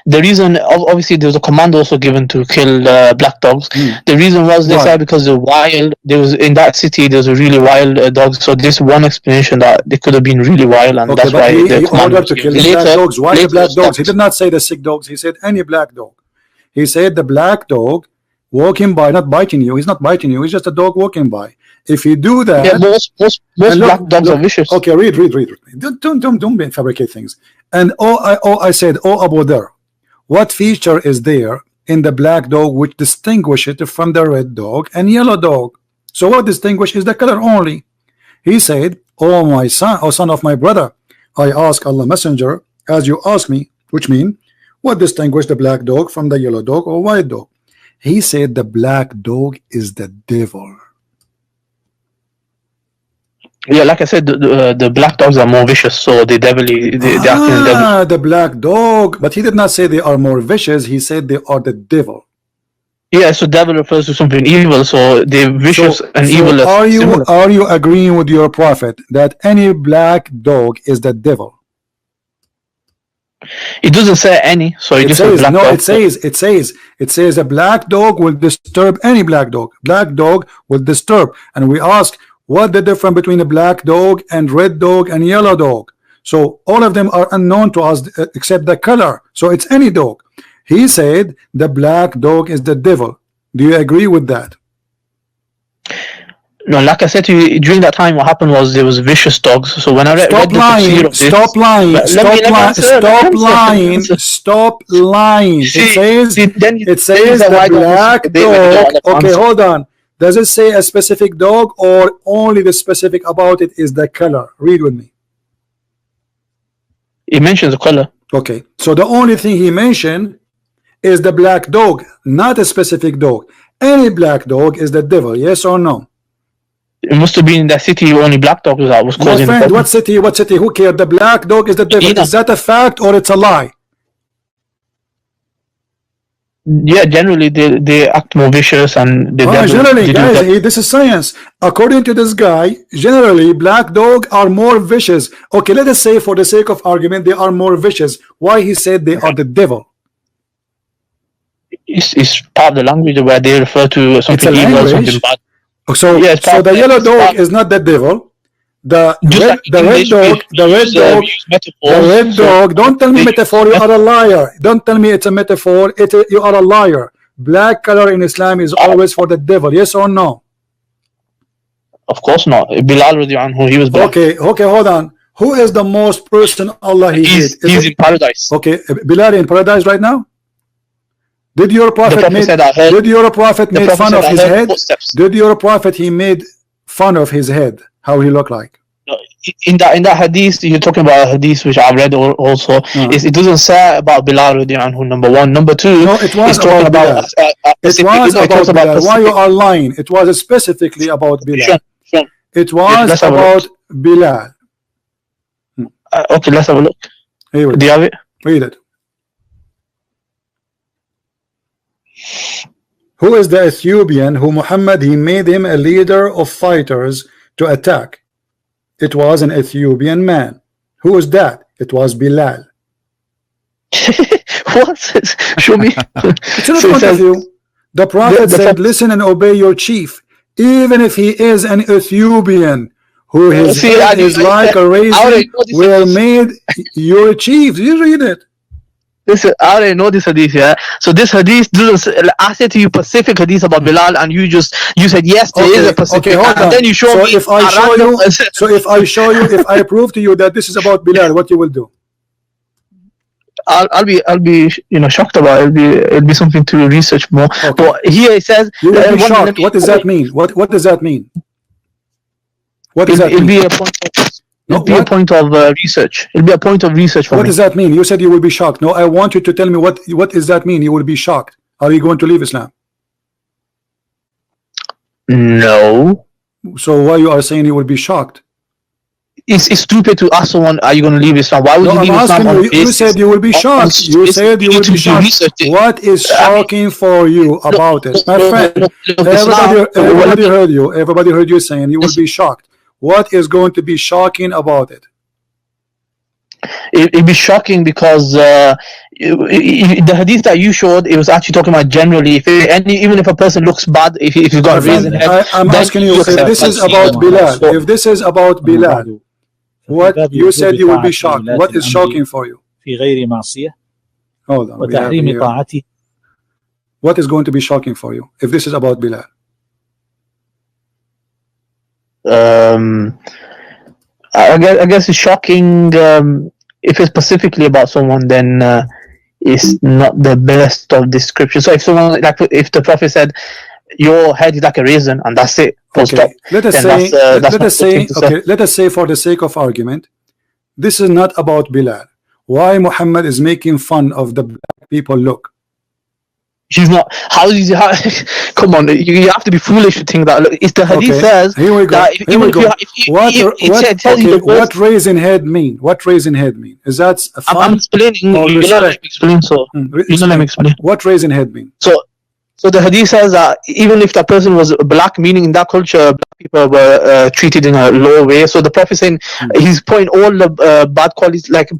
the reason, obviously there was a command also given to kill black dogs. The reason was they said because the wild, there was in that city there was a really wild dogs. So this one explanation that they could have been really wild, and that's why he ordered to kill the black dogs. Why the black dogs? He did not say the sick dogs. He said any black dog. He said the black dog walking by, not biting you. He's not biting you. He's just a dog walking by. If you do that, most black dogs are vicious. Okay, read. Don't fabricate things. And I said, Abu Dhar, what feature is there in the black dog which distinguishes it from the red dog and yellow dog? So what distinguishes the color only? He said, oh my son, oh son of my brother, I ask Allah Messenger as you ask me, which mean what distinguishes the black dog from the yellow dog or white dog? He said the black dog is the devil. Yeah, like I said, the black dogs are more vicious, so they definitely they act the black dog, but he did not say they are more vicious. He said they are the devil. Yeah, so devil refers to something evil, so they're vicious and evil. Are you agreeing with your prophet that any black dog is the devil? It doesn't say any, so it just says black dog. It says a black dog will disturb any black dog. Black dog will disturb, and we ask, what the difference between a black dog and red dog and yellow dog? So all of them are unknown to us except the color. So it's any dog. He said the black dog is the devil. Do you agree with that? No, like I said to you, during that time, what happened was there was vicious dogs. So when I read Stop the tafsir of this, stop lying, let stop me lying, answer, stop lying, answer. stop lying. See, It says then it says why the don't black Muslims debate when they don't dog. let them Okay, answer? hold on. Does it say a specific dog or only the specific about it is the color? Read with me. He mentions the color. Okay, so the only thing he mentioned is the black dog, not a specific dog. Any black dog is the devil, yes or no? It must have been in that city only black dogs that was My causing the friend, problem. what city? What city? Who cares? The black dog is the devil. Medina. Is that a fact or it's a lie? Yeah, generally they act more vicious and the devil. Generally, they do guys, that. this is science. According to this guy, generally black dog are more vicious. Okay, let us say for the sake of argument, they are more vicious. Why he said they are the devil? It's part of the language where they refer to something It's a evil, language. something bad. So, Yeah, it's so part the of yellow it's dog part- is not the devil. The Just red, like the red English, dog, we the red use, dog, we use metaphors, the red so dog. Don't tell me they metaphor. You are a liar. Don't tell me it's a metaphor. You are a liar. Black color in Islam is always for the devil. Yes or no? Of course not. Bilal radiallahu anhu, he was black. Okay, hold on. Who is the most person Allah he He's hate? Is in it paradise. okay? Bilal in paradise right now? Did your The prophet Prophet made? said, I heard. Did your prophet The made Prophet fun said, of I his heard head? footsteps. Did your prophet he made fun of his head? How he looked like? No, in that hadith, you're talking about a hadith which I've read also. It doesn't say about Bilal radiallahu anhu. Number one, number two. No, it was it's talking about Bilal. It was about Bilal. Why you are lying? It was specifically about Bilal. Sure. It was let's have a about Bilal. Okay, let's have a look. Here we Do you go. have it? Read it. Who is the Ethiopian who Muhammad he made him a leader of fighters to attack? It was an Ethiopian man. Who is that? It was Bilal. What? Show me. It's in front of you. The Prophet said, listen and obey your chief, even if he is an Ethiopian, who his head is like a raisin, were made your chief. You read it. Listen, I already know this hadith, yeah. So this hadith doesn't. I said to you Pacific hadith about Bilal, and you said yes, there is a Pacific, hold on. and then you show me. If I show you, if I prove to you that this is about Bilal, what you will do? I'll be shocked about it. It'll be something to research more. Okay. But here it says you will be shocked. What does that mean? What does that mean? What does that mean? It'll be a point of. It'll be a point of research. It'll be a point of research for me. What does that mean? You said you will be shocked. No, I want you to tell me what does that mean? You will be shocked. Are you going to leave Islam? No. So why you are saying you will be shocked? It's stupid to ask someone, are you going to leave Islam? Why would you leave Islam? You said you will be shocked. You said you will be shocked. What is shocking for you about it? My friend, everybody heard you. Everybody heard you saying you will be shocked. What is going to be shocking about it? It'd be shocking because the hadith that you showed, it was actually talking about generally. Even if a person looks bad, if he's got a reason, I'm asking you if this is about Bilal. If this is about Bilal, what you said you will be shocked. What is shocking for you? Hold on. What is going to be shocking for you if this is about Bilal? I guess it's shocking. If it's specifically about someone, then it's not the best of description. So if someone, like, if the Prophet said your head is like a raisin and that's it, okay. Let us say for the sake of argument, this is not about Bilal. Why Muhammad is making fun of the black people look? He's not. How is he? Come on, you have to be foolish to think that. Look, it's the hadith says. Here we go. What raisin head mean? What raisin head mean? Is that a fun? I'm explaining. You know, let me explain. So you know, let me explain. What raisin head mean? So So the hadith says that even if that person was black, meaning in that culture, black people were treated in a low way. So the Prophet saying he's putting all the bad qualities, like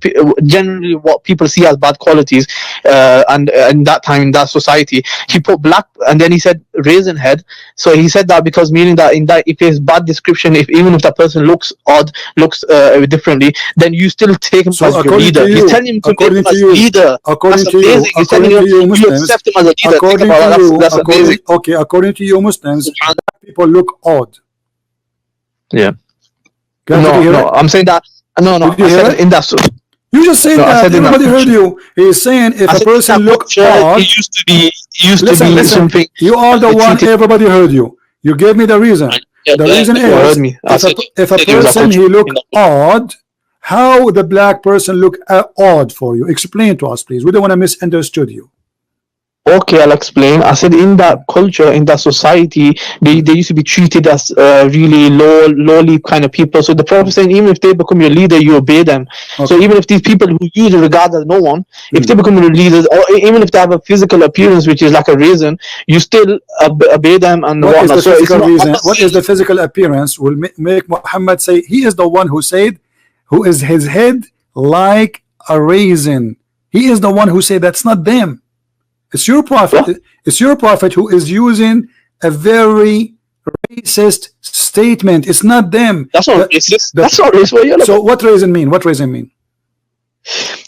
generally what people see as bad qualities, and in that time in that society, he put black, and then he said raisin head. So he said that because meaning that in that if it's bad description, if even if that person looks odd, looks differently, then you still take him So as your leader. You're telling him to make him as leader. According That's to you, amazing. You're telling him you Muslims, accept him as a leader. Think according about to that. you, That's amazing. okay, according to you Muslims, black people look odd. Yeah. Guys, did you hear No, it? I'm saying that. No, Did you I hear said it? in that. You just said No, I that. said in that Everybody heard culture. you. He's saying if I a said in person that look culture, odd. it used to be Listen, something. you are the one. Everybody heard you. You gave me the reason. Yeah, The reason you heard is me. I said if a it was a person culture. he look odd, how the black person look odd for you? Explain to us, please. We don't want to misunderstood you. Okay, I'll explain. I said in that culture, in that society, they used to be treated as really lowly kind of people. So the Prophet saying, even if they become your leader, you obey them. Okay. So even if these people who you regard as no one, if they become your leaders, or even if they have a physical appearance which is like a raisin, you still obey them and What is whatnot. the So it's physical not reason? What is the physical appearance will make Muhammad say he is the one who said, who is his head like a raisin? He is the one who said that's not them. It's your prophet. Yeah. It's your prophet who is using a very racist statement. It's not them. That's not racist. That's not racist. So what raisin mean? What raisin mean?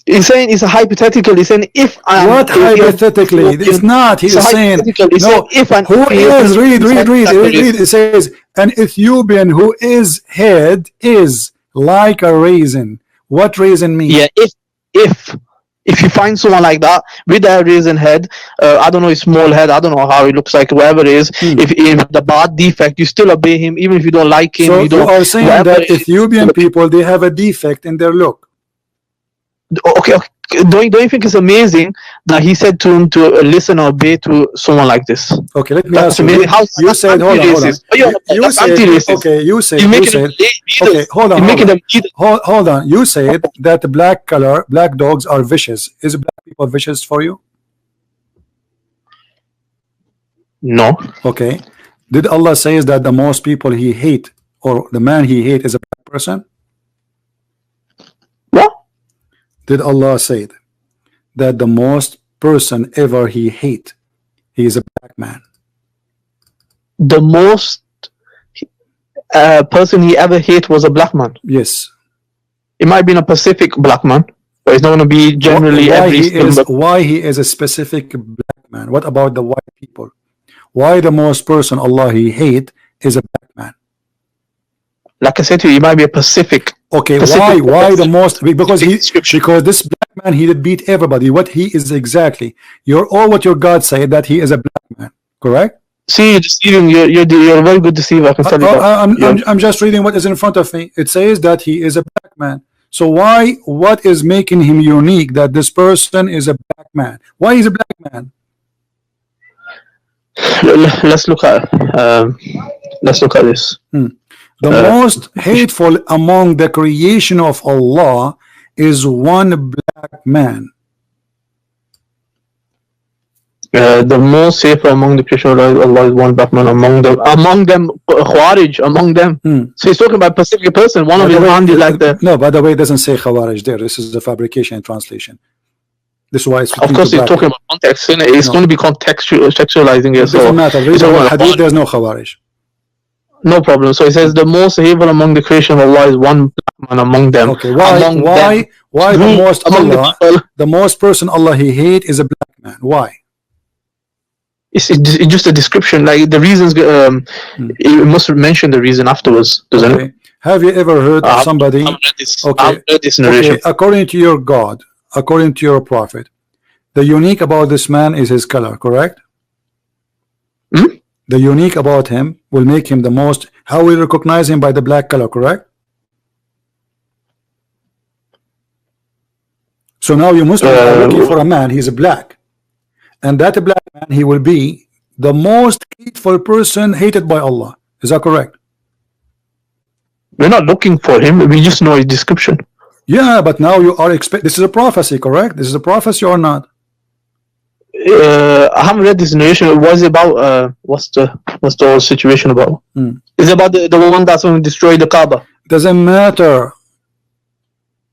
He's saying it's a hypothetical. He's saying if I am what hypothetically? It's not. He is saying no. If an who is read. It says an Ethiopian who is head is like a raisin. What raisin mean? Yeah. If you find someone like that with a raisin head, I don't know, a small head, I don't know how it looks like, whatever it is, if the bad defect, you still obey him, even if you don't like him. So you don't, are saying that Ethiopian people, they have a defect in their look. Okay. Don't you think it's amazing that he said to him to listen or obey to someone like this? Okay, let me That's ask you. amazing. You said, hold on. You said, okay, you said, okay, hold on. You said that the black dogs are vicious. Is black people vicious for you? No. Okay. Did Allah say that the most people he hate, or the man he hate, is a black person? What? Did Allah say that the most person ever he hate, he is a black man? The most person he ever hate was a black man. Yes. It might have been a Pacific black man, but it's not going to be generally why he is a specific black man? What about the white people? Why the most person Allah he hate is a black man? Like I said to you, it might be a Pacific. Okay, why the most? Because this black man, he did beat everybody. What he is exactly? What your God said that he is a black man, correct? See, you're deceiving. You're a very good deceiver. I can tell you that. I'm just reading what is in front of me. It says that he is a black man. So what is making him unique that this person is a black man? Why is a black man? Let's look at this. The most hateful among the creation of Allah is one black man. The most safer among the creation of Allah is one black man among them. Khawarij, among them. So he's talking about a specific person. One of his hand is like the. No, by the way, it doesn't say Khawarij there. This is the fabrication and translation. This is why it's. Of course, he's talking about context. It's going to be contextualizing it. It doesn't matter. Hadith, there's no Khawarij. No problem. So it says the most evil among the creation of Allah is one black man among them. Okay, why the most person Allah he hate is a black man? Why? It's just a description. Like the reasons, it must mention the reason afterwards, doesn't it? Have you ever heard of somebody? I've read this narration. Okay, according to your God, according to your prophet, the unique about this man is his color, correct? The unique about him will make him the most. How we recognize him? By the black color, correct? So now you Muslims are looking for a man. He's a black, and that black man, he will be the most hateful person hated by Allah. Is that correct? We're not looking for him. We just know his description. Yeah, but now you are this is a prophecy, correct? This is a prophecy or not? I haven't read this narration. What is it about? What's the whole situation about? Is it about the one that's going to destroy the Kaaba? Doesn't matter.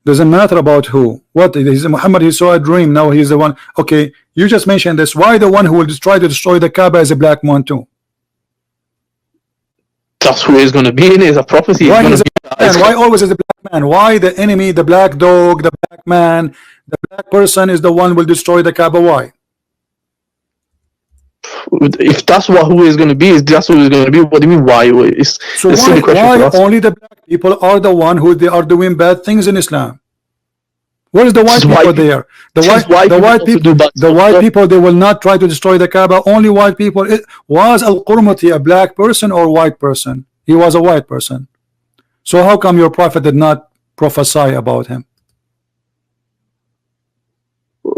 Doesn't matter about who. What is Muhammad? He saw a dream. Now he's the one. Okay, you just mentioned this. Why the one who will try to destroy the Kaaba is a black man too? That's who he's going to be. It's a prophecy. Why is why always is the black man? Why the enemy, the black dog, the black man, the black person is the one who will destroy the Kaaba? Why? If that's who he's going to be, that's who he's going to be. What do you mean? Why? So why only the black people are the one who they are doing bad things in Islam? Where is the white people there? The white people, they will not try to destroy the Kaaba. Only white people. Was Al-Qurmuti a black person or white person? He was a white person. So how come your prophet did not prophesy about him?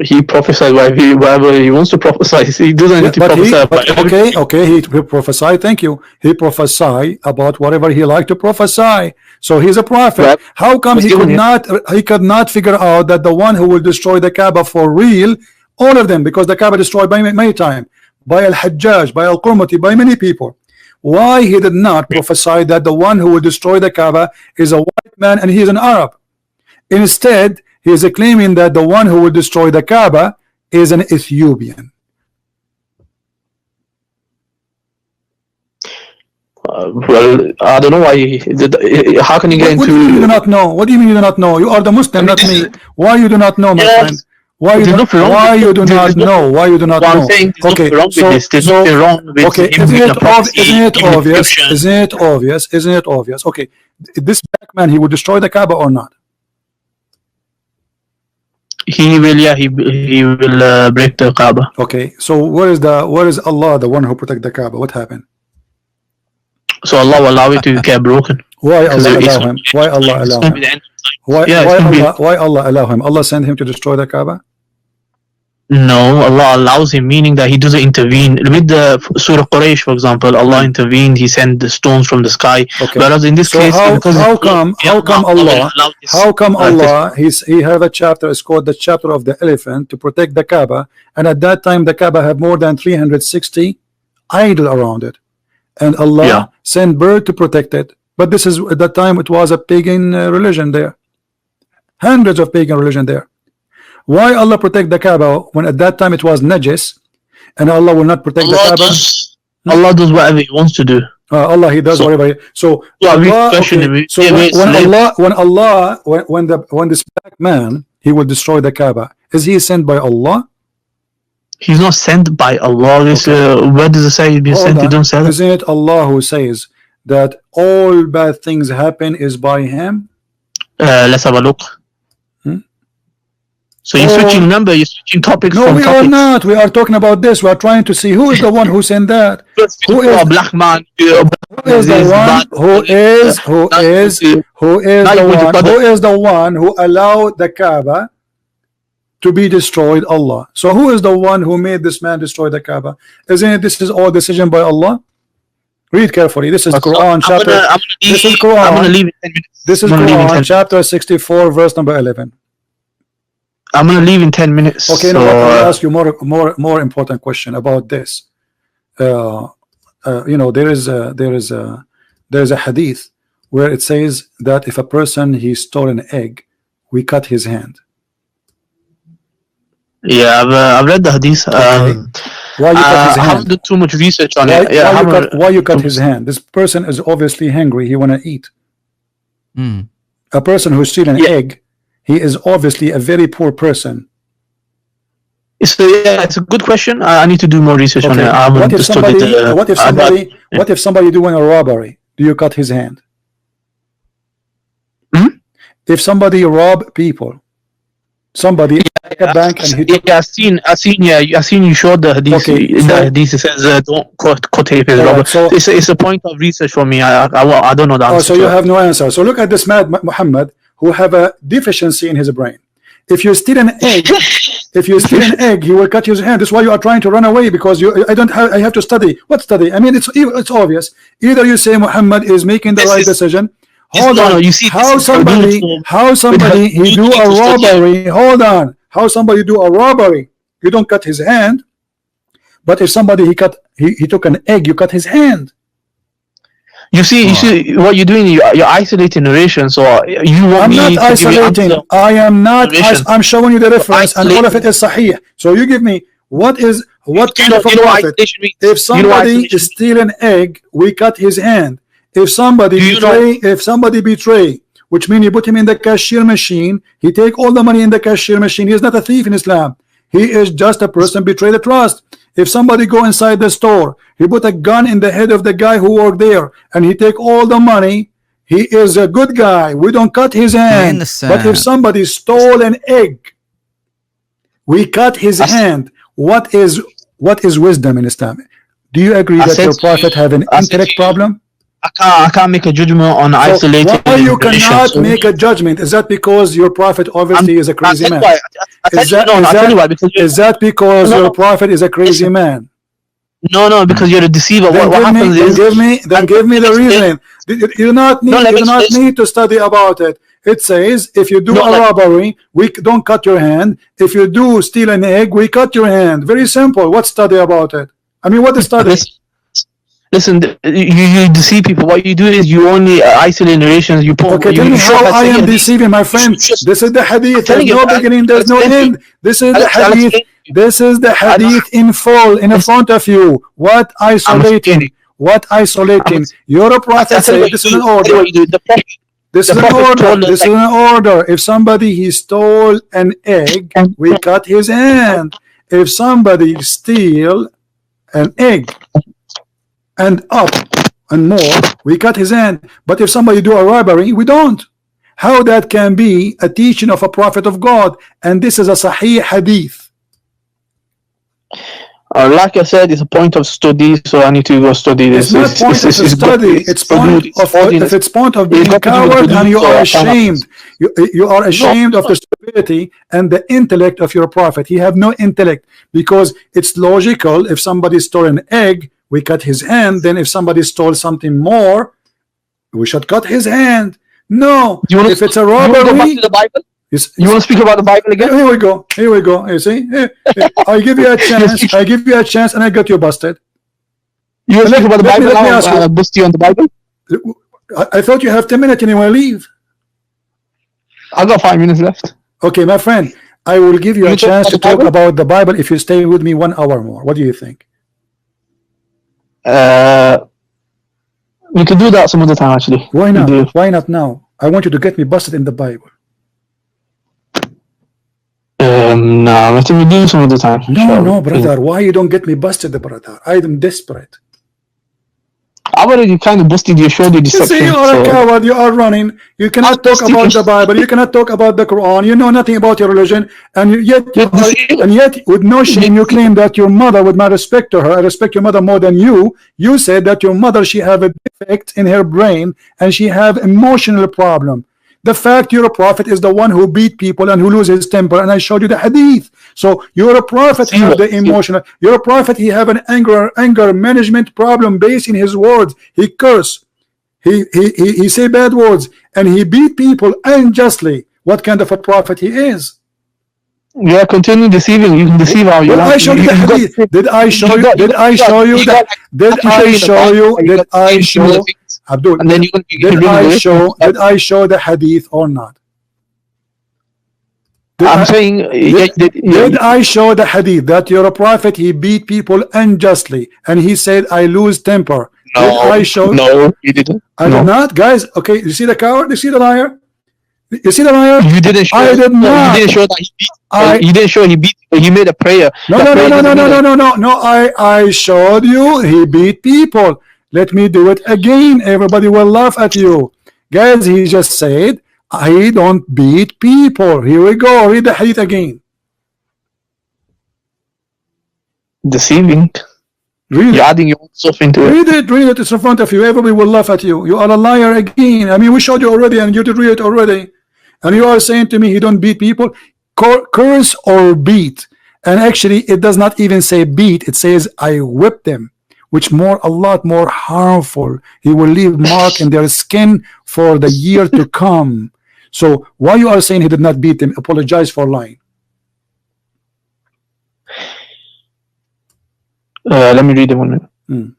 He prophesied whatever he wants to prophesy. He doesn't need to prophesy. Okay, he prophesied. Thank you. He prophesied about whatever he liked to prophesy. So he's a prophet. Right. How come he could not figure out that the one who will destroy the Kaaba for real, all of them, because the Kaaba destroyed by many times, by Al-Hajjaj, by Al-Qurmuti, by many people. Why he did not prophesy that the one who will destroy the Kaaba is a white man and he is an Arab? Instead, he is claiming that the one who will destroy the Kaaba is an Ethiopian. Well, I don't know why. How can you get into? What do you mean you do not know? What do you mean you do not know? You are the Muslim, not me. Why you do not know, my friend? Why you do not know? Why you do not know? Okay, okay. Isn't it obvious? Okay, this black man, he will destroy the Kaaba or not? He will, yeah. He will break the Kaaba. Okay, so where is Allah, the one who protect the Kaaba? What happened? So Allah will allow it to get broken. Why Allah allow him? Why Allah allow him? Why Allah allow him? Allah sent him to destroy the Kaaba? No, Allah allows him, meaning that He doesn't intervene. With the Surah Quraysh, for example, Allah intervened. He sent the stones from the sky. Okay. Whereas in this case, how come Allah? He have a chapter. It's called the chapter of the elephant to protect the Kaaba. And at that time, the Kaaba had more than 360 idol around it, and Allah sent bird to protect it. But this is at that time it was a pagan religion there. Hundreds of pagan religion there. Why Allah protect the Kaaba when at that time it was najis, and Allah will not protect the Kaaba? Allah does whatever He wants to do. Allah, He does whatever. So when this black man, he will destroy the Kaaba, is he sent by Allah? He's not sent by Allah. Where does it say he's been sent? You don't say that. Isn't it Allah who says that all bad things happen is by Him? Let's have a look. So you're switching, remember, you're switching topics. No, we are not. We are talking about this. We are trying to see who is the one who sent that. Who is a black man? Who is the one who allowed the Kaaba to be destroyed? Allah. So who is the one who made this man destroy the Kaaba? Isn't it this is all decision by Allah? Read carefully. This is Quran chapter. This is Quran. I'm gonna leave in 10 minutes. This is Quran chapter 64, verse number 11. I'm gonna leave in 10 minutes. Okay, so, I'll ask you more important question about this. You know, there is a hadith where it says that if a person he stole an egg, we cut his hand. Yeah, I've read the hadith. Okay. Why you cut his hand? I haven't done too much research on it. Yeah, why you cut his hand? This person is obviously hungry. He wanna eat. A person who steals an egg, he is obviously a very poor person. It's a good question. I need to do more research on it. What if somebody doing a robbery? Do you cut his hand? If somebody rob people, somebody a bank and he I've seen you showed the hadith. Okay, the hadith says don't cut his robber. So it's a point of research for me. I don't know the answer. So you have no answer. So look at this man Muhammad, who have a deficiency in his brain. If you steal an egg, he will cut your hand. That's why you are trying to run away, because I have to study. What study? I mean, it's obvious. Either you say Muhammad is making the right decision. Hold on. You see, how somebody he do a robbery? Hold on. How somebody do a robbery? You don't cut his hand, But if somebody he took an egg, you cut his hand. You see what you're doing. You're isolating narration. So you want I'm me not to give you isolating. answer I am not. narration. I'm showing you the reference, and all of it Isolating. is sahih. So you give me what kind of a You know what prophet? isolation means? If You know what somebody isolation means? steal an egg, we cut his hand. If somebody Do you know- betray, which means you put him in the cashier machine, he take all the money in the cashier machine. He is not a thief in Islam. He is just a person betray the trust. If somebody go inside the store, he put a gun in the head of the guy who worked there, and he take all the money, he is a good guy. We don't cut his hand. But if somebody stole an egg, we cut his hand. What is wisdom in Islam? Do you agree that your prophet have an intellect problem? I can't make a judgment on isolated. Why you narration. cannot So- make a judgment? Is that because your prophet obviously is a crazy man? Is that because your prophet is a crazy man? No, because you're a deceiver. Then What happens is give me the reasoning. You do not need to study about it. It says if you do a robbery, we don't cut your hand. If you do steal an egg, we cut your hand. Very simple. What study about it? I mean, what is study? Listen, you deceive people. What you do is you only isolate narrations. You put. Okay, tell me how I am deceiving, my friend. This is the hadith. There's no beginning. There's no end. This is the hadith. This is the hadith in full in front of you. What isolating? What isolating? Your prophet said this is an order. This is an order. This is an order. If somebody he stole an egg, we cut his hand. If somebody steal an egg and up and more, we cut his hand. But if somebody do a robbery, we don't. How that can be a teaching of a prophet of God? And this is a sahih hadith. Like I said, it's a point of study, so I need to go study this. It's not point of study. It's point of if it's point of being coward and you are ashamed. You are ashamed of the stupidity and the intellect of your prophet. He have no intellect because it's logical. If somebody stole an egg, we cut his hand. Then if somebody stole something more, we should cut his hand. No, if it's a robbery. You want to go back to the Bible? You want to speak about the Bible again? Here we go. Here we go. You see? I give you a chance. I give you a chance, and I got you busted. You want to speak about the Bible now? I bust you on the Bible. I thought you have 10 minutes and you want to leave. I got 5 minutes left. Okay, my friend. I will give you a chance to talk about the Bible if you stay with me 1 hour more. What do you think? We could do that some other time, actually. Why not? Why not now? I want you to get me busted in the Bible. No, I think we do some other time. No, brother. Why you don't get me busted, brother? I am desperate. I've already kind of busted your shoulder deception. You see, you are a coward. You are running. You cannot talk about the Bible. You cannot talk about the Quran. You know nothing about your religion, and yet, with no shame, you claim that your mother, with my respect to her, I respect your mother more than you. You said that your mother, she have a defect in her brain, and she have emotional problem. The fact you're a prophet is the one who beat people and who loses his temper, and I showed you the hadith. So you're a prophet, he have the emotional. You're a prophet, he have an anger management problem based in his words. He curse, he say bad words, and he beat people unjustly. What kind of a prophet he is? Yeah, continue deceiving. You can deceive how you want. I showed you the hadith. Did I show you? Did I show you that? Did I show you? Did I show? Abdul, and then did I show the hadith or not? Did I show the hadith that you're a prophet, he beat people unjustly, and he said I lose temper? No, did I show? No, you didn't. I did not, guys. Okay, you see the coward? You see the liar? You see the liar? You didn't show. I did not. You didn't show that he beat. You didn't show he beat. He made a prayer. No. I showed you he beat people. Let me do it again. Everybody will laugh at you. Guys, he just said, I don't beat people. Here we go. Read the hadith again. Deceiving. Read You're adding your own stuff into it. Read it. It's in front of you. Everybody will laugh at you. You are a liar again. I mean, we showed you already and you did read it already. And you are saying to me, he don't beat people. Curse or beat. And actually, it does not even say beat. It says, I whip them. Which a lot more harmful. He will leave mark in their skin for the year to come. So why you are saying he did not beat them? Apologize for lying. Let me read it 1 minute.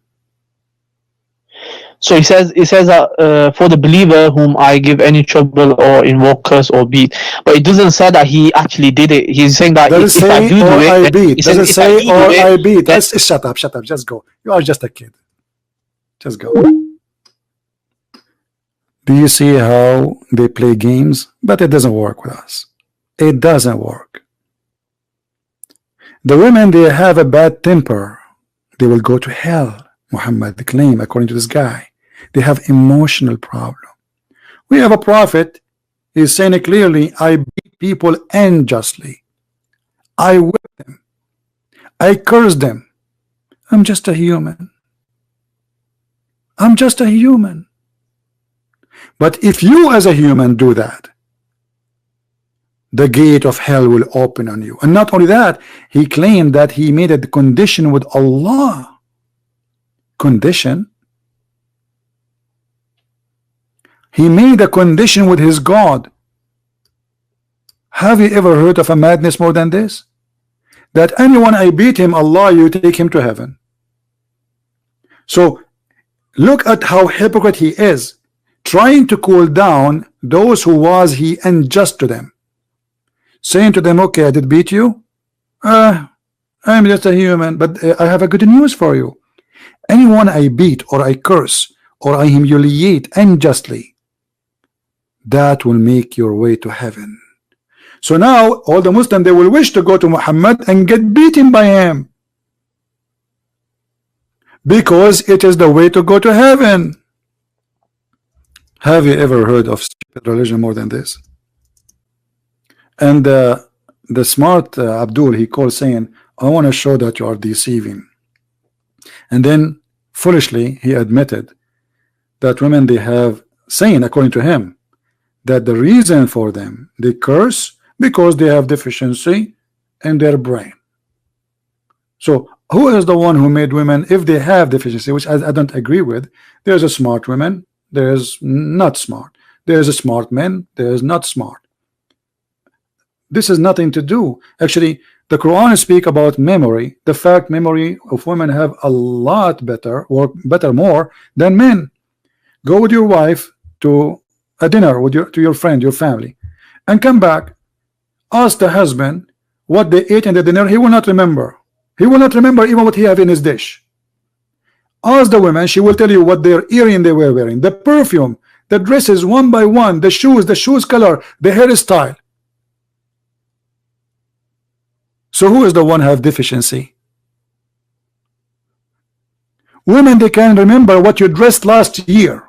So it says that for the believer whom I give any trouble or invoke curse or beat, but it doesn't say that he actually did it. He's saying that Does it if I say do or it, I then beat? he Does says it if I say do or it, I beat? then, Shut up, shut up. Just go. You are just a kid. Just go. Do you see how they play games? But it doesn't work with us. It doesn't work. The women, they have a bad temper. They will go to hell. Muhammad claimed, according to this guy. They have emotional problem. We have a prophet. He's saying it clearly. I beat people unjustly. I whip them. I curse them. I'm just a human. I'm just a human. But if you as a human do that, the gate of hell will open on you. And not only that, he claimed that he made a condition with Allah. Condition? He made a condition with his God. Have you ever heard of a madness more than this? That anyone I beat him, Allah, you take him to heaven. So look at how hypocrite he is, trying to cool down those who was he unjust to them, saying to them, okay, I did beat you, I'm just a human, but I have a good news for you. Anyone I beat or I curse or I humiliate unjustly, that will make your way to heaven. So now all the Muslims, they will wish to go to Muhammad and get beaten by him, because it is the way to go to heaven. Have you ever heard of stupid religion more than this? And the smart Abdul, he calls saying, I want to show that you are deceiving. And then foolishly he admitted that women, they have saying, according to him, that the reason for them, they curse because they have deficiency in their brain. So who is the one who made women, if they have deficiency, which I don't agree with? There's a smart woman, there's not smart. There's a smart man, there's not smart. This has nothing to do. Actually, the Quran speak about memory. The fact memory of women have a lot better, or better more than men. Go with your wife to a dinner with your friend, your family, and come back. Ask the husband what they ate in the dinner. He will not remember. He will not remember even what he have in his dish. Ask the woman, she will tell you what their earring they were wearing, the perfume, the dresses one by one, the shoes color, the hairstyle. So who is the one have deficiency? Women, they can remember what you dressed last year.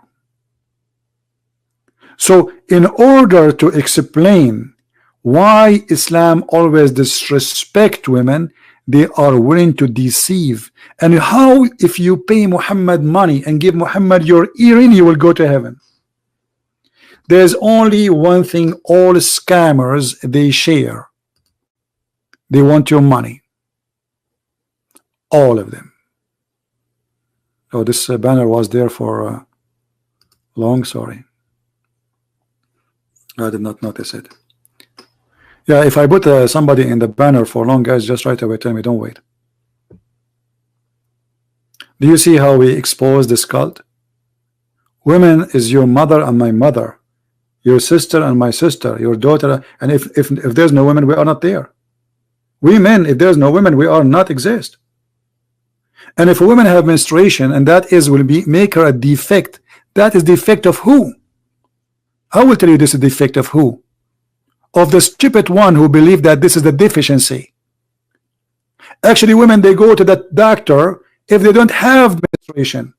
So in order to explain why Islam always disrespect women, they are willing to deceive. And how, if you pay Muhammad money and give Muhammad your earring, you will go to heaven? There's only one thing all scammers they share. They want your money. All of them. Oh, this banner was there for long. Sorry, I did not notice it. Yeah, if I put somebody in the banner for long, guys, just right away tell me, don't wait. Do you see how we expose this cult? Women is your mother and my mother, your sister and my sister, your daughter, and if there's no women, we are not there. We men, if there's no women, we are not exist. And if a woman have menstruation, and that is will be make her a defect, that is defect of who? I will tell you this is defect of who? Of the stupid one who believe that this is the deficiency. Actually, women, they go to the doctor if they don't have menstruation.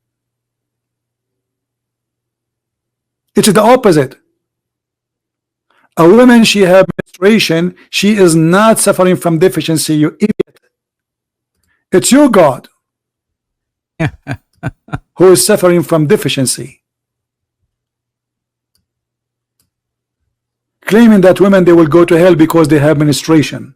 It is the opposite. A woman, she have menstruation, she is not suffering from deficiency, you idiot. It's your God who is suffering from deficiency, claiming that women, they will go to hell because they have menstruation.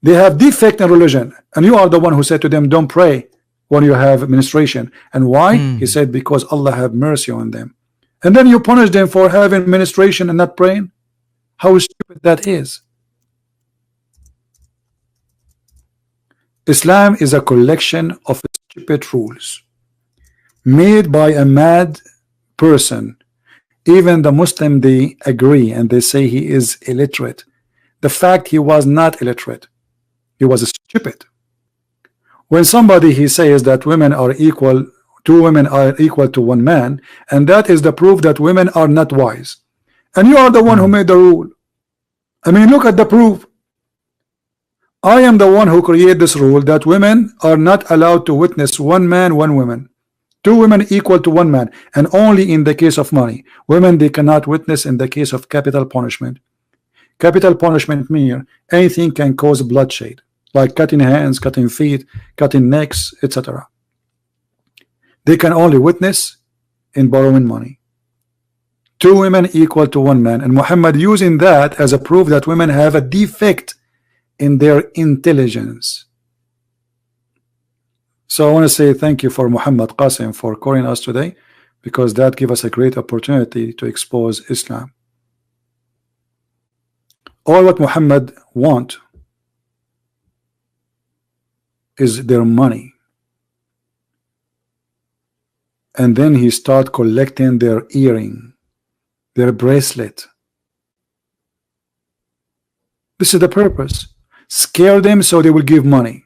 They have defect in religion, and you are the one who said to them, don't pray when you have menstruation. And why? He said, because Allah have mercy on them. And then you punish them for having menstruation and not praying. How stupid that is. Islam is a collection of stupid rules made by a mad person. Even the Muslim, they agree and they say he is illiterate. The fact he was not illiterate, he was stupid. When somebody he says that women are equal, two women are equal to one man, and that is the proof that women are not wise, and you are the one who made the rule. I mean, look at the proof. I am the one who created this rule that women are not allowed to witness one man, one woman, two women equal to one man, and only in the case of money. Women, they cannot witness in the case of capital punishment. Capital punishment means anything can cause bloodshed, like cutting hands, cutting feet, cutting necks, etc. They can only witness in borrowing money. Two women equal to one man, and Muhammad using that as a proof that women have a defect in their intelligence. So I want to say thank you for Muhammad Qasim for calling us today, because that gives us a great opportunity to expose Islam. All what Muhammad want is their money, and then he start collecting their earring, their bracelet. This is the purpose. Scare them so they will give money.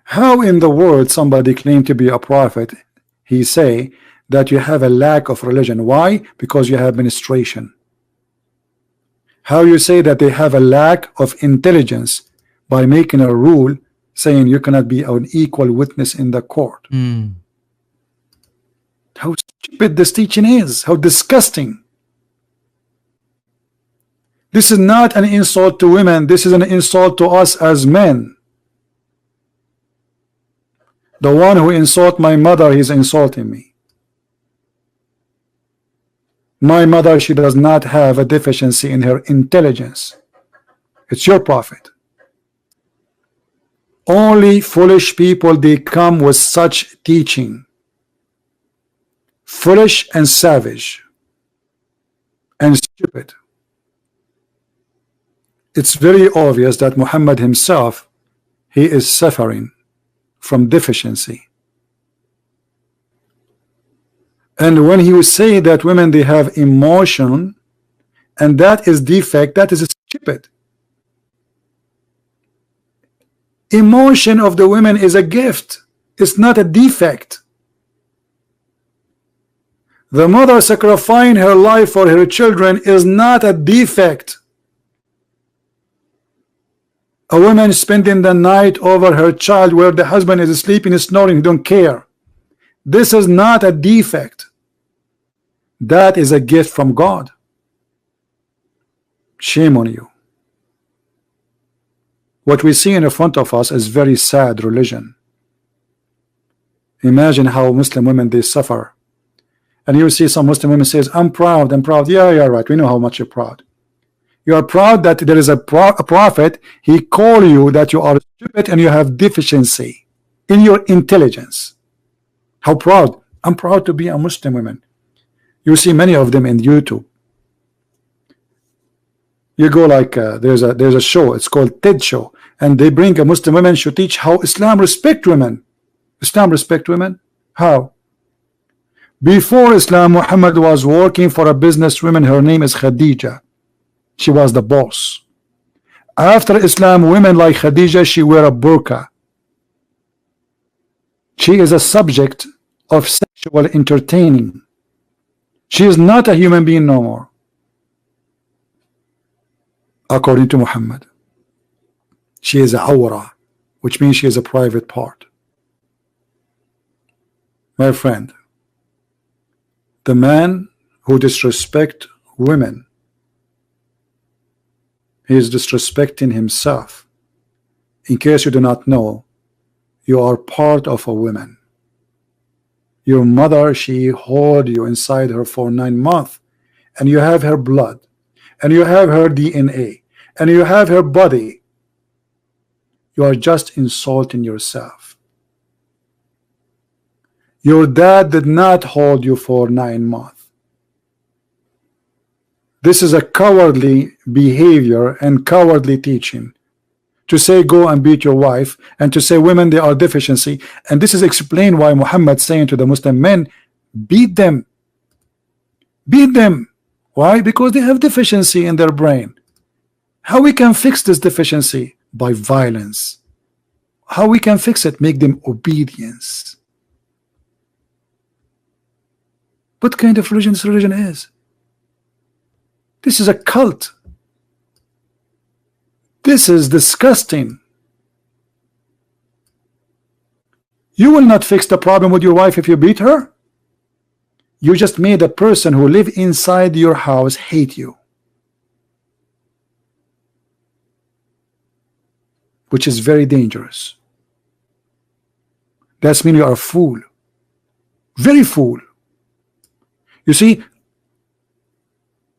How in the world somebody claim to be a prophet, he say that you have a lack of religion? Why? Because you have menstruation. How you say that they have a lack of intelligence by making a rule saying you cannot be an equal witness in the court? How stupid this teaching is, how disgusting. This is not an insult to women, this is an insult to us as men. The one who insult my mother, he's insulting me. My mother, she does not have a deficiency in her intelligence. It's your prophet. Only foolish people, they come with such teaching. Foolish and savage and stupid. It's very obvious that Muhammad himself, he is suffering from deficiency. And when he would say that women, they have emotion and that is defect, that is stupid. Emotion of the women is a gift, it's not a defect. The mother sacrificing her life for her children is not a defect. A woman spending the night over her child where the husband is sleeping, snoring, don't care. This is not a defect. That is a gift from God. Shame on you. What we see in front of us is very sad religion. Imagine how Muslim women, they suffer. And you see some Muslim women says, I'm proud, I'm proud. Yeah, you're right. We know how much you're proud. You are proud that there is a prophet. He call you that you are stupid and you have deficiency in your intelligence. How proud? I'm proud to be a Muslim woman. You see many of them in YouTube. You go like there's a show. It's called TED Show, and they bring a Muslim woman to teach how Islam respect women. Islam respect women? How? Before Islam, Muhammad was working for a businesswoman. Her name is Khadija. She was the boss. After Islam, women like Khadija, she wear a burqa. She is a subject of sexual entertaining. She is not a human being no more, according to Muhammad. She is a awra, which means she is a private part. My friend, the man who disrespects women, he is disrespecting himself. In case you do not know, you are part of a woman. Your mother, she hold you inside her for 9 months, and you have her blood, and you have her DNA, and you have her body. You are just insulting yourself. Your dad did not hold you for 9 months. This is a cowardly behavior and cowardly teaching to say go and beat your wife, and to say women they are deficiency. And this is explained why Muhammad saying to the Muslim men, beat them, beat them. Why? Because they have deficiency in their brain. How we can fix this deficiency? By violence. How we can fix it? Make them obedience. What kind of religion this religion is? This is a cult. This is disgusting. You will not fix the problem with your wife if you beat her. You just made a person who live inside your house hate you, which is very dangerous. That's mean you are a fool, very fool. You see,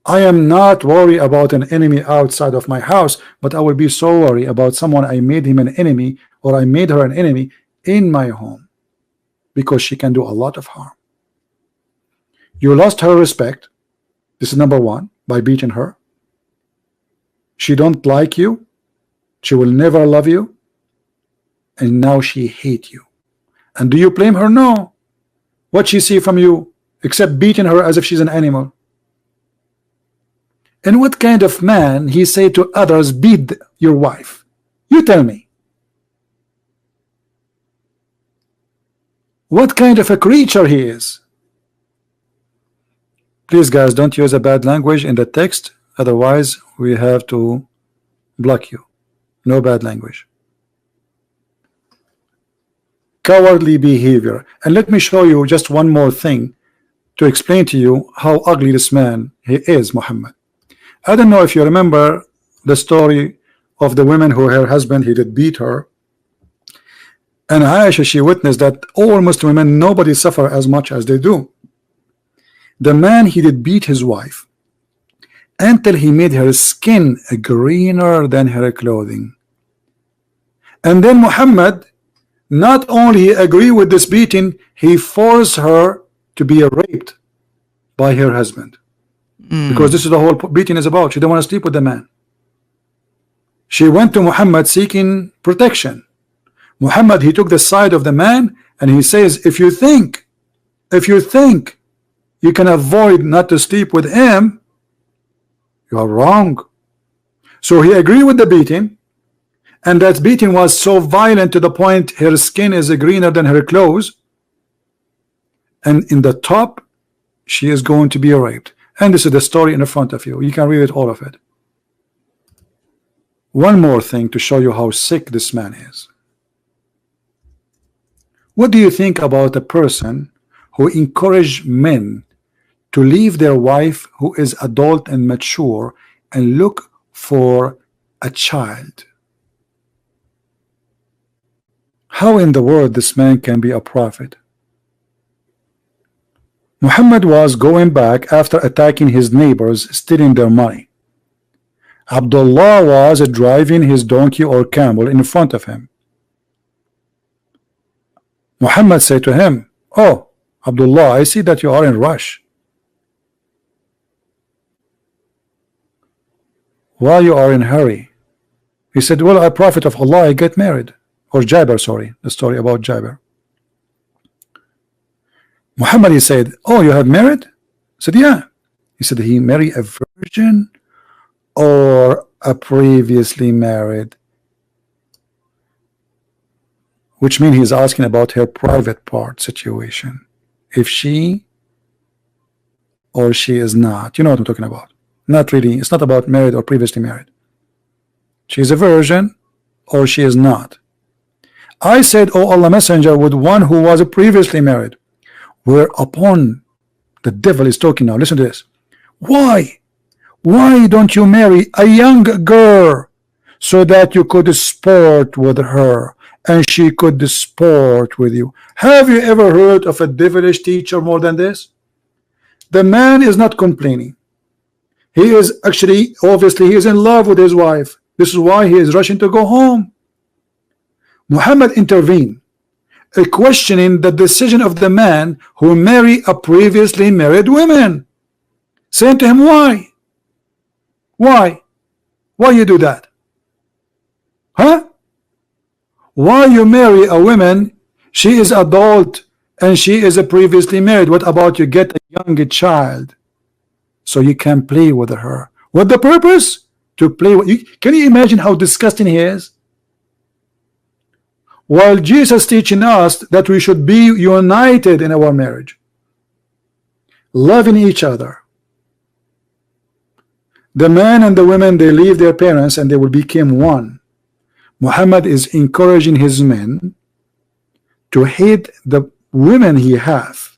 I am not worried about an enemy outside of my house, but I will be so worried about someone I made him an enemy, or I made her an enemy in my home, because she can do a lot of harm. You lost her respect. This is number one, by beating her. She don't like you. She will never love you. And now she hate you. And do you blame her? No. What she see from you except beating her as if she's an animal? And what kind of man he say to others, beat your wife? You tell me. What kind of a creature he is? Please guys, don't use a bad language in the text, otherwise we have to block you. No bad language. Cowardly behavior. And let me show you just one more thing to explain to you how ugly this man he is, Muhammad. I don't know if you remember the story of the woman who her husband he did beat her, and Aisha, she witnessed that all Muslim women, nobody suffer as much as they do. The man he did beat his wife until he made her skin greener than her clothing. And then Muhammad not only agree with this beating, he forced her to be raped by her husband. Because this is the whole beating is about. She didn't want to sleep with the man. She went to Muhammad seeking protection. Muhammad, he took the side of the man, and he says, if you think you can avoid not to sleep with him, you are wrong. So he agreed with the beating, and that beating was so violent to the point her skin is greener than her clothes, and in the top she is going to be raped. And this is the story in the front of you. You can read it, all of it. One more thing to show you how sick this man is. What do you think about a person who encourage men to leave their wife who is adult and mature and look for a child? How in the world this man can be a prophet? Muhammad was going back after attacking his neighbors, stealing their money. Abdullah was driving his donkey or camel in front of him. Muhammad said to him, "Oh, Abdullah, I see that you are in rush. Why you are in hurry?" He said, "Well, a prophet of Allah, I get married." Or Jabir, sorry, the story about Jabir. Muhammad, he said, "Oh, you have married?" He said, "Yeah." He said, "He married a virgin or a previously married?" Which means he's asking about her private part situation. If she or she is not. You know what I'm talking about. Not really. It's not about married or previously married. She's a virgin or she is not. I said, "Oh Allah Messenger, with one who was previously married." Whereupon the devil is talking now. Listen to this. Why don't you marry a young girl so that you could sport with her and she could sport with you? Have you ever heard of a devilish teacher more than this? The man is not complaining. He is actually, obviously, he is in love with his wife. This is why he is rushing to go home. Muhammad intervened, questioning the decision of the man who married a previously married woman, saying to him, why you do that? Huh? Why you marry a woman? She is adult and she is a previously married. What about you get a young child so you can play with her? What the purpose? To play with you? Can you imagine how disgusting he is? While Jesus teaching us that we should be united in our marriage, loving each other. The man and the women, they leave their parents and they will become one. Muhammad is encouraging his men to hate the women he have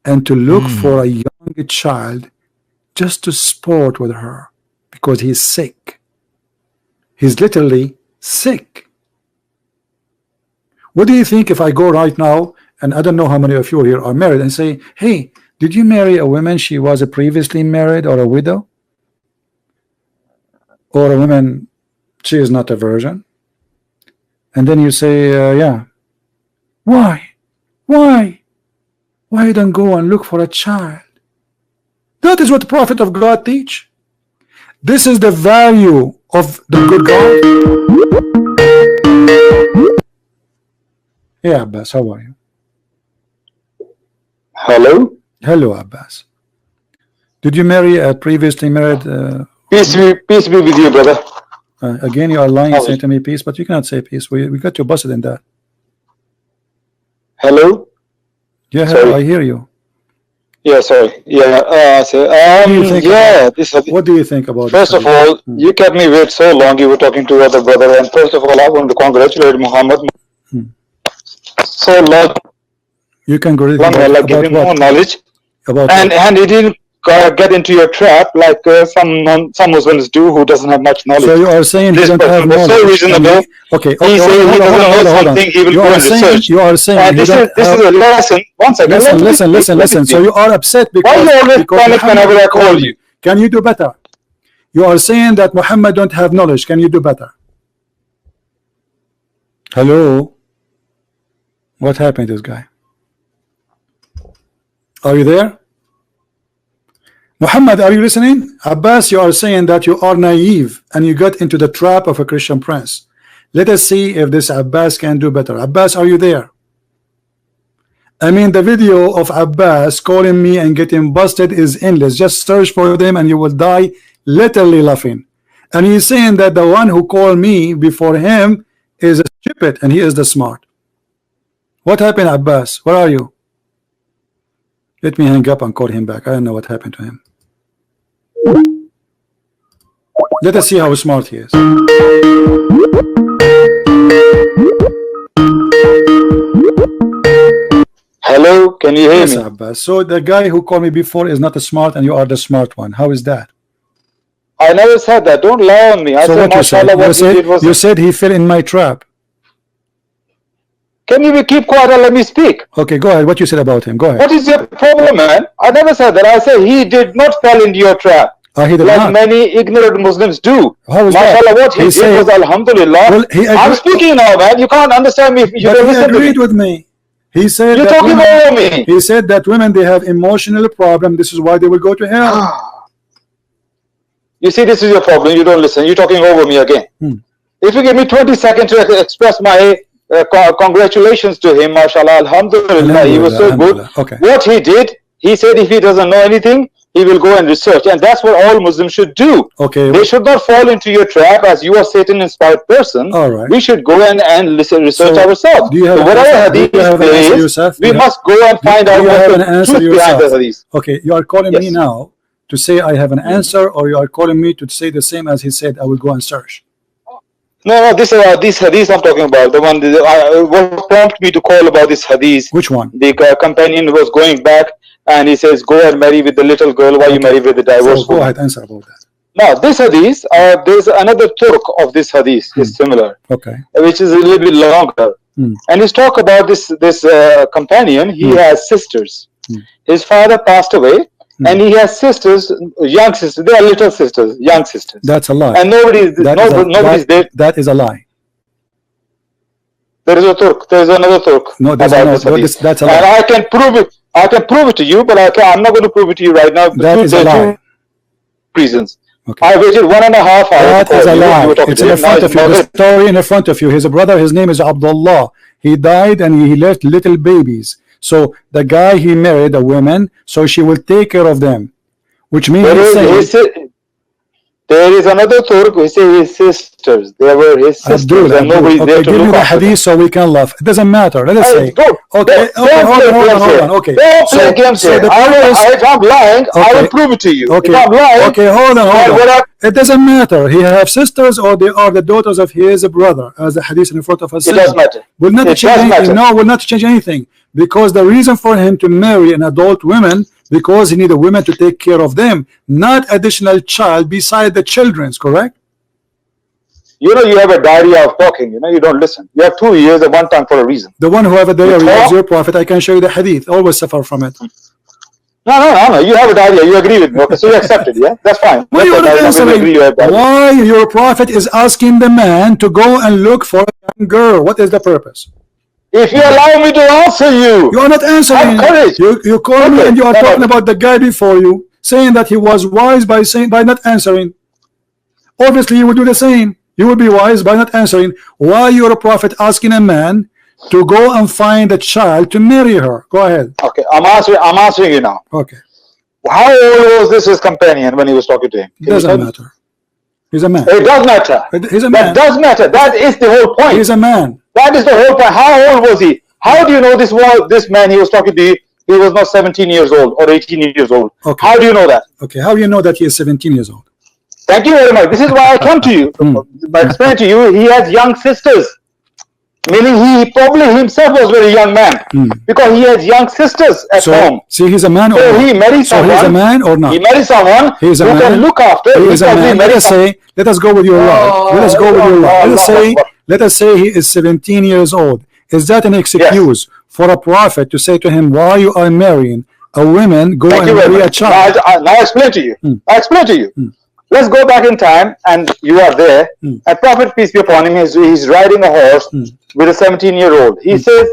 and to look for a young child just to sport with her because he's sick. He's literally sick. What do you think if I go right now, and I don't know how many of you here are married, and say, hey, did you marry a woman she was a previously married or a widow? Or a woman, she is not a virgin? And then you say, yeah. Why? Why? Why don't go and look for a child? That is what the prophet of God teach. This is the value of the good God. Yeah, Abbas, how are you? Hello? Hello, Abbas. Did you marry a previously married? Peace be with you, brother. Again, you are lying, saying to me peace, but you cannot say peace. We got you busted in that. Hello? Yeah, sorry. I hear you. Yeah, sorry. Yeah, what do you think about First of all, you kept me wait so long. You were talking to other brother, and first of all, I want to congratulate Muhammad. So long. You can go about give him more knowledge, and he didn't get into your trap like some Muslims do who doesn't have much knowledge. So you are saying he doesn't have knowledge. So reasonable. Okay. He says he doesn't know something. He will go and research. You are saying this is a lesson. One second. Listen. So you are upset because why you always panic whenever I call you? Can you do better? You are saying that Muhammad don't have knowledge. Can you do better? Hello. What happened to this guy? Are you there? Muhammad, are you listening? Abbas, you are saying that you are naive and you got into the trap of a Christian prince. Let us see if this Abbas can do better. Abbas, are you there? I mean, the video of Abbas calling me and getting busted is endless. Just search for them and you will die literally laughing. And he's saying that the one who called me before him is a stupid and he is the smart. What happened, Abbas? Where are you? Let me hang up and call him back. I don't know what happened to him. Let us see how smart he is. Hello, can you hear me? Abbas. So the guy who called me before is not a smart and you are the smart one. How is that? I never said that. Don't lie on me. I so said, mashallah, what you did was... You said he fell in my trap. Can you keep quiet and let me speak? Okay, go ahead. What you said about him? Go ahead. What is your problem, man? I never said that. I said he did not fall into your trap. He did like not. Many ignorant Muslims do. How is mashallah, that? what he did was alhamdulillah. Well, I'm speaking now, man. You can't understand me if you don't listen to me. He agreed with me. He said you're talking over me. He said that women, they have emotional problem. This is why they will go to hell. You see, this is your problem. You don't listen. You're talking over me again. If you give me 20 seconds to express my congratulations to him, mashallah, alhamdulillah, he was so good. Okay. What he did, he said if he doesn't know anything, he will go and research, and that's what all Muslims should do. Okay. They should not fall into your trap as you are Satan-inspired person. All right. We should go and research ourselves. Do you have whatever hadith says, we must go and find out what the truth behind the hadith. Okay, you are calling me now to say I have an answer, or you are calling me to say the same as he said, I will go and search. No, this hadith I'm talking about. The one what prompted me to call about this hadith. Which one? The companion was going back and he says, go and marry with the little girl. Why you marry with the divorced woman? Go ahead, answer about that. Now, this hadith, there's another turk of this hadith is similar. Okay. Which is a little bit longer. And he's talk about this companion. He has sisters. His father passed away. And he has sisters, young sisters. They are little sisters, young sisters. That's a lie. And nobody's there. That is a lie. There is a Turk. There is another Turk. No, that's a lie. And I can prove it. I can prove it to you, but I'm not going to prove it to you right now. That is a lie. Reasons. Okay. I waited 1.5 hours. That is a lie. It's in front of you. The story in front of you. His brother, his name is Abdullah. He died and he left little babies. So the guy he married a woman, so she will take care of them, which means there is another Turk who says his sisters. They were his sisters, and nobody there to give me look the after hadith so we can laugh. It doesn't matter. Let us say. Okay, hold on. Okay. Don't play games here. If I'm lying, I will prove it to you. Okay. If I'm lying, okay, hold on. It doesn't matter. He have sisters or they are the daughters of his brother, as the hadith in front of us. It does matter. Will not change anything. No, will not change anything. Because the reason for him to marry an adult woman, because he need a woman to take care of them, not additional child beside the children's, correct? You know, you have a diarrhea of talking. You know, you don't listen. You have 2 ears and one tongue for a reason. The one who have a diarrhea is your prophet. I can show you the hadith. Always suffer from it. No. You have a diarrhea. You agree with me. Okay, so you accept it, yeah? That's fine. Why you not answering? Why your prophet is asking the man to go and look for a young girl? What is the purpose? If you allow me to answer you. You are not answering. You call me and you are talking about the guy before you, saying that he was wise by not answering. Obviously, you will do the same. You will be wise by not answering. Why your prophet asking a man to go and find a child to marry her? Go ahead. Okay, I'm answering you now. Okay. How old was this his companion when he was talking to him? It doesn't matter. He's a man. It does matter. He's a man. That does matter. That is the whole point. He's a man. That is the whole point. How old was he? How do you know this man he was talking to you, he was not 17 years old or 18 years old? Okay. How do you know that? Okay, how do you know that he is 17 years old? Thank you very much. This is why I come to you. By explaining to you, he has young sisters. Meaning he probably himself was a very young man. Because he has young sisters at home. See, he's a man or not? He married someone. So he's a man or not? He married someone who can look after. He is a man. Let us go with your lie. Let us go with your lie. Let us say he is 17 years old. Is that an excuse for a prophet to say to him, why you are marrying a woman, go and marry a child? Now I explain to you. I explain to you. Let's go back in time, and you are there. A prophet, peace be upon him, he's riding a horse with a 17-year-old. He says,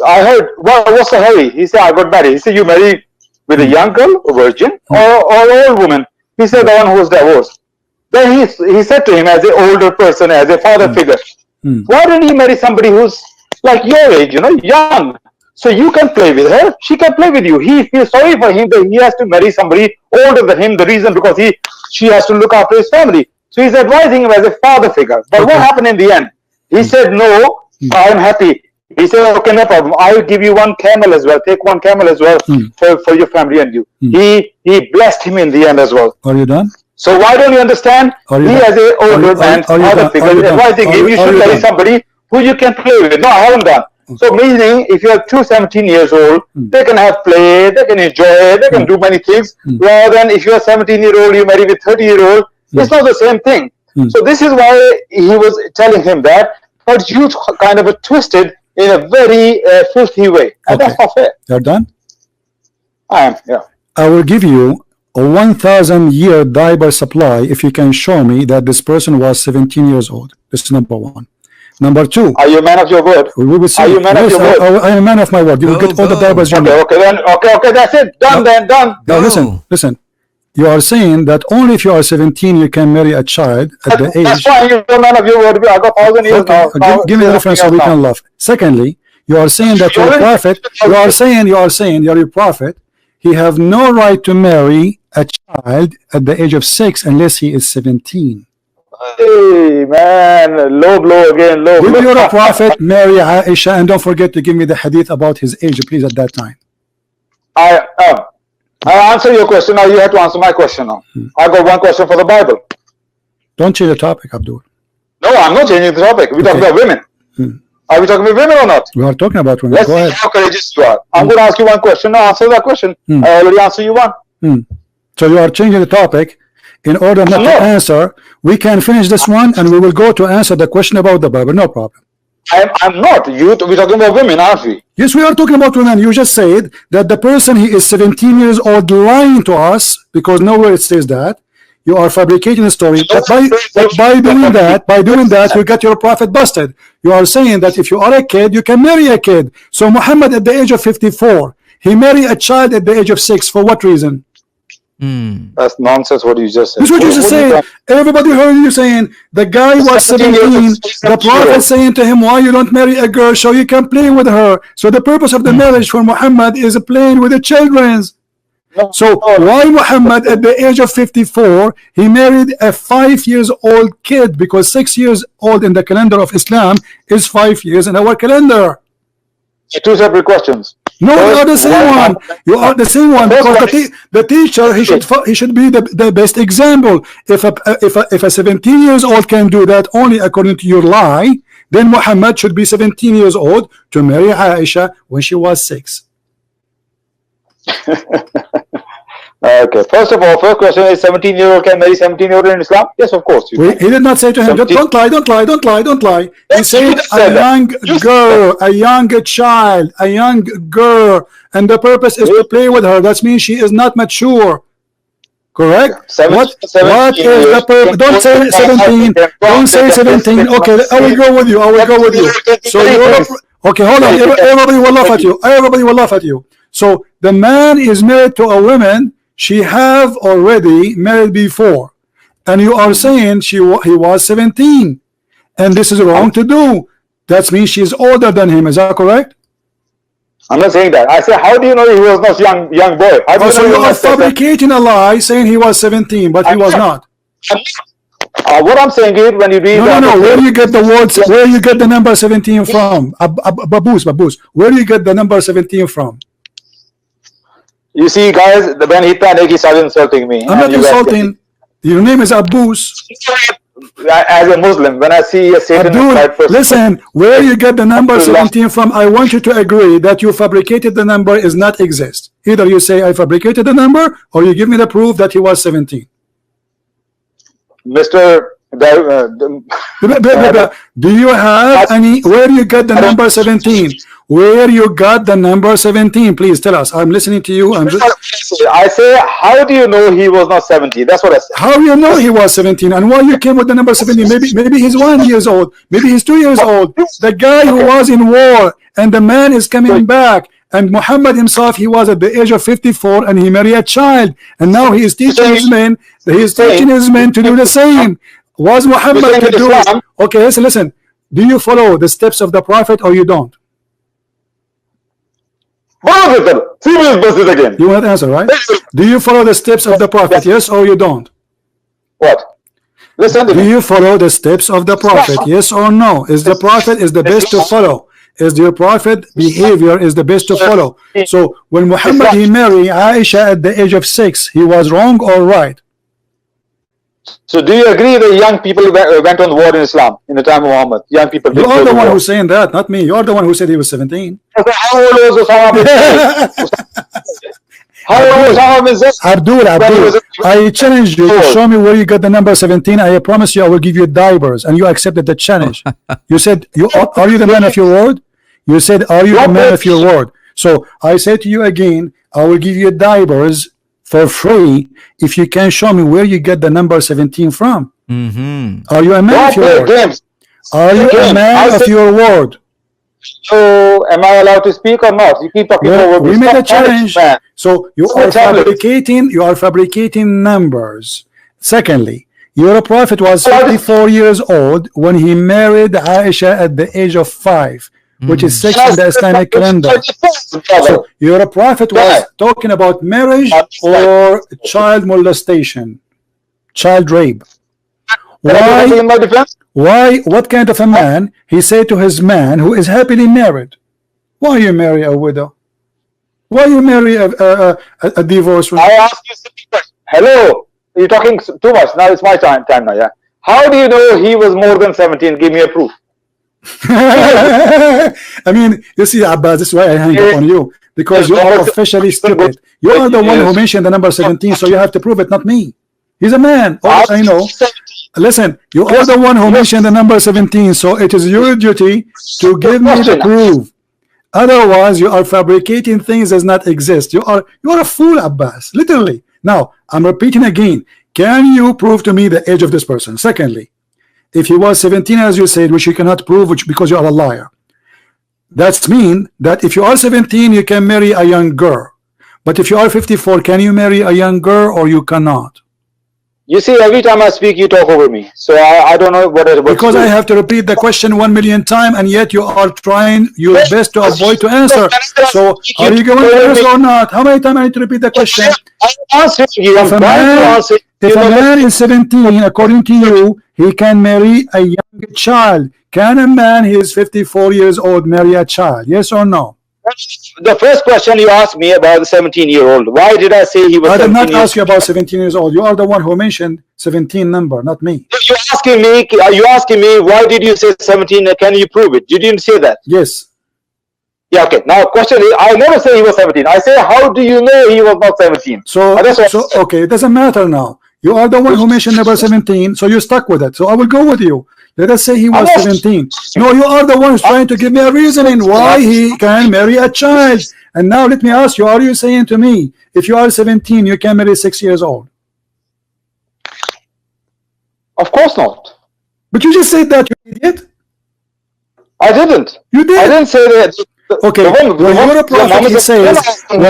I heard, what's the hurry? He said, I got married. He said, you marry with a young girl, a virgin, or old woman? He said, the one who was divorced. Then he said to him, as an older person, as a father figure, why didn't he marry somebody who's like your age, you know, young? So you can play with her, she can play with you. He feels sorry for him that he has to marry somebody older than him. The reason because she has to look after his family. So he's advising him as a father figure. But what happened in the end? He said, no, I'm happy. He said, okay, no problem. I will give you one camel as well. Take one camel as well for your family and you. He blessed him in the end as well. Are you done? So why don't you understand? He as an older man, father figure, advising him, you should marry somebody who you can play with. No, I haven't done. So meaning, if you are 17 years old, they can have play, they can enjoy, they can do many things. Rather than if you are 17-year-old, you marry with 30-year-old, it's not the same thing. So this is why he was telling him that, but you kind of twisted in a very filthy way. And that's not fair. You're done? I am, yeah. I will give you a 1,000-year diaper supply if you can show me that this person was 17 years old. This is number one. Number two. Are you a man of your word? We will see. Are you a man of your word? I am a man of my word. You will get all the diapers you need. Okay, that's it. Done, then, done. Now listen. You are saying that only if you are 17 you can marry a child at the age. That's fine. You're a man of your word. I got 1,000 years now. Give me the reference so we can laugh. Secondly, you are saying that your prophet, your prophet, he have no right to marry a child at the age of 6 unless he is 17. Hey man, low blow again, low blow. Will your prophet marry Aisha? And don't forget to give me the hadith about his age, please, at that time. I answer your question now. You have to answer my question now. I got one question for the Bible. Don't change the topic, Abdul. No, I'm not changing the topic. We're talking about women. Are we talking about women or not? We are talking about women. Let's Go see ahead. how courageous you are. I'm going to ask you one question. Now answer that question. I already answered you one. So you are changing the topic in order not to answer. We can finish this one and we will go to answer the question about the Bible. No problem. I'm not. We're talking about women, aren't we? Yes, we are talking about women. You just said that the person he is 17 years old lying to us because nowhere it says that. You are fabricating a story. But by doing that, you get your prophet busted. You are saying that if you are a kid, you can marry a kid. So Muhammad at the age of 54, he married a child at the age of 6. For what reason? That's nonsense what you just said. That's what you just said. Everybody heard you saying the guy was 17. The prophet saying to him, why you don't marry a girl so you can play with her? So the purpose of the marriage for Muhammad is playing with the children. So why Muhammad at the age of 54 he married a 5-year-old kid? Because 6 years old in the calendar of Islam is 5 years in our calendar. Two separate questions. No, you are the same one. You are the same one because the teacher he should be the best example. If a 17 years old can do that only according to your lie, then Muhammad should be 17 years old to marry Aisha when she was 6. Okay. First of all, first question is 17-year-old can marry 17-year-old in Islam? Yes, of course. He did not say to him, don't lie, don't lie, don't lie, don't lie. He said a young girl, a young child, a young girl, and the purpose is to play with her. That means she is not mature. Correct? What is the purpose? Don't say 17. Don't say 17. Okay, I will go with you. I will go with you. So you're okay. Hold on. Everybody will laugh at you. Everybody will laugh at you. So the man is married to a woman she have already married before, and you are saying he was 17, and this is wrong to do. That means she's older than him. Is that correct? I'm not saying that. I say, how do you know he was not young boy? So you are fabricating a lie, saying he was 17, but he was not. What I'm saying is, when you read no, where do you get the words? Where you get the number 17 from? Baboos. Where do you get the number 17 from? You see, guys, when he panicked, he started insulting me. I'm not insulting. Your name is Abbas. As a Muslim, when I see a Satan, listen, where you get the number 17 from, I want you to agree that you fabricated the number is not exist. Either you say I fabricated the number, or you give me the proof that he was 17. Mr. Do you have any? Where you get the number 17? Where you got the number 17? Please tell us. I'm listening to you. I say, how do you know he was not 17? That's what I said. How you know he was 17? And why you came with the number 17? Maybe he's 1 year old. Maybe he's 2 years old. The guy who was in war, and the man is coming back. And Muhammad himself, he was at the age of 54, and he married a child. And now he is teaching his men. He is teaching his men to do the same. Was Muhammad to do it? Okay, listen. Do you follow the steps of the Prophet, or you don't? Again. You want to answer, right? Do you follow the steps of the Prophet? Yes, or you don't? What? Listen to me. Do you follow the steps of the Prophet? Yes or no? Is the Prophet is the best to follow? Is your Prophet behavior is the best to follow? So when Muhammad he married Aisha at the age of 6, he was wrong or right? So do you agree that young people went on war in Islam in the time of Muhammad? Young people. You are the one who's saying that, not me. You are the one who said he was 17. How old was Osama bin Zayd? How old was Osama bin Zayd? Abdul, I challenge you to show me where you got the number 17. I promise you I will give you diapers, and you accepted the challenge. You said, are you the man of your word? You said, are you the man of your word? So I say to you again, I will give you diapers for free if you can show me where you get the number 17 from. Are you a man of your word? Are you a man of your word? So am I allowed to speak or not? You keep talking over me. We made a challenge. So you are fabricating numbers. Secondly, your Prophet was 54 years old when he married Aisha at the age of 5, which is 6 in the Islamic calendar. So your Prophet was talking about marriage or child molestation, child rape. Why? What kind of a man? He said to his man who is happily married, why you marry a widow? Why you marry a divorced woman? I ask you simple question. Hello, you're talking too much. Now it's my time now. Yeah. How do you know he was more than 17? Give me a proof. I mean, you see, Abbas, this is why I hang up on you, because you are officially stupid. You are the one who mentioned the number 17, so you have to prove it, not me. He's a man. Oh, I know. Listen, you are the one who mentioned the number 17, so it is your duty to give me the proof. Otherwise, you are fabricating things that not exist. You are a fool, Abbas, literally. Now, I'm repeating again. Can you prove to me the age of this person? Secondly, if he was 17, as you said, which you cannot prove, because you are a liar. That's mean that if you are 17, you can marry a young girl. But if you are 54, can you marry a young girl or you cannot? You see, every time I speak, you talk over me. So I don't know what because I have to repeat the question 1,000,000 times, and yet you are trying your best to avoid to answer. So are you going to answer or not? How many times I need to repeat the question? I'm answering you. I'm trying to answer. If a man is 17, according to you, he can marry a young child. Can a man who is 54 years old marry a child? Yes or no? The first question you asked me about the 17-year-old. Why did I say he was 17 I did not years ask you about 17 years old. You are the one who mentioned 17 number, not me. You're asking me why did you say 17? Can you prove it? You didn't say that. Yes. Yeah, okay. Now question is, I never say he was 17. I say, how do you know he was not 17? So okay, it doesn't matter now. You are the one who mentioned number 17, so you're stuck with it. So I will go with you. Let us say he was 17. No, you are the one who's trying to give me a reasoning why he can marry a child. And now let me ask you, are you saying to me, if you are 17, you can marry 6 years old? Of course not. But you just said that, you idiot. I didn't. You did. I didn't say that. Okay, when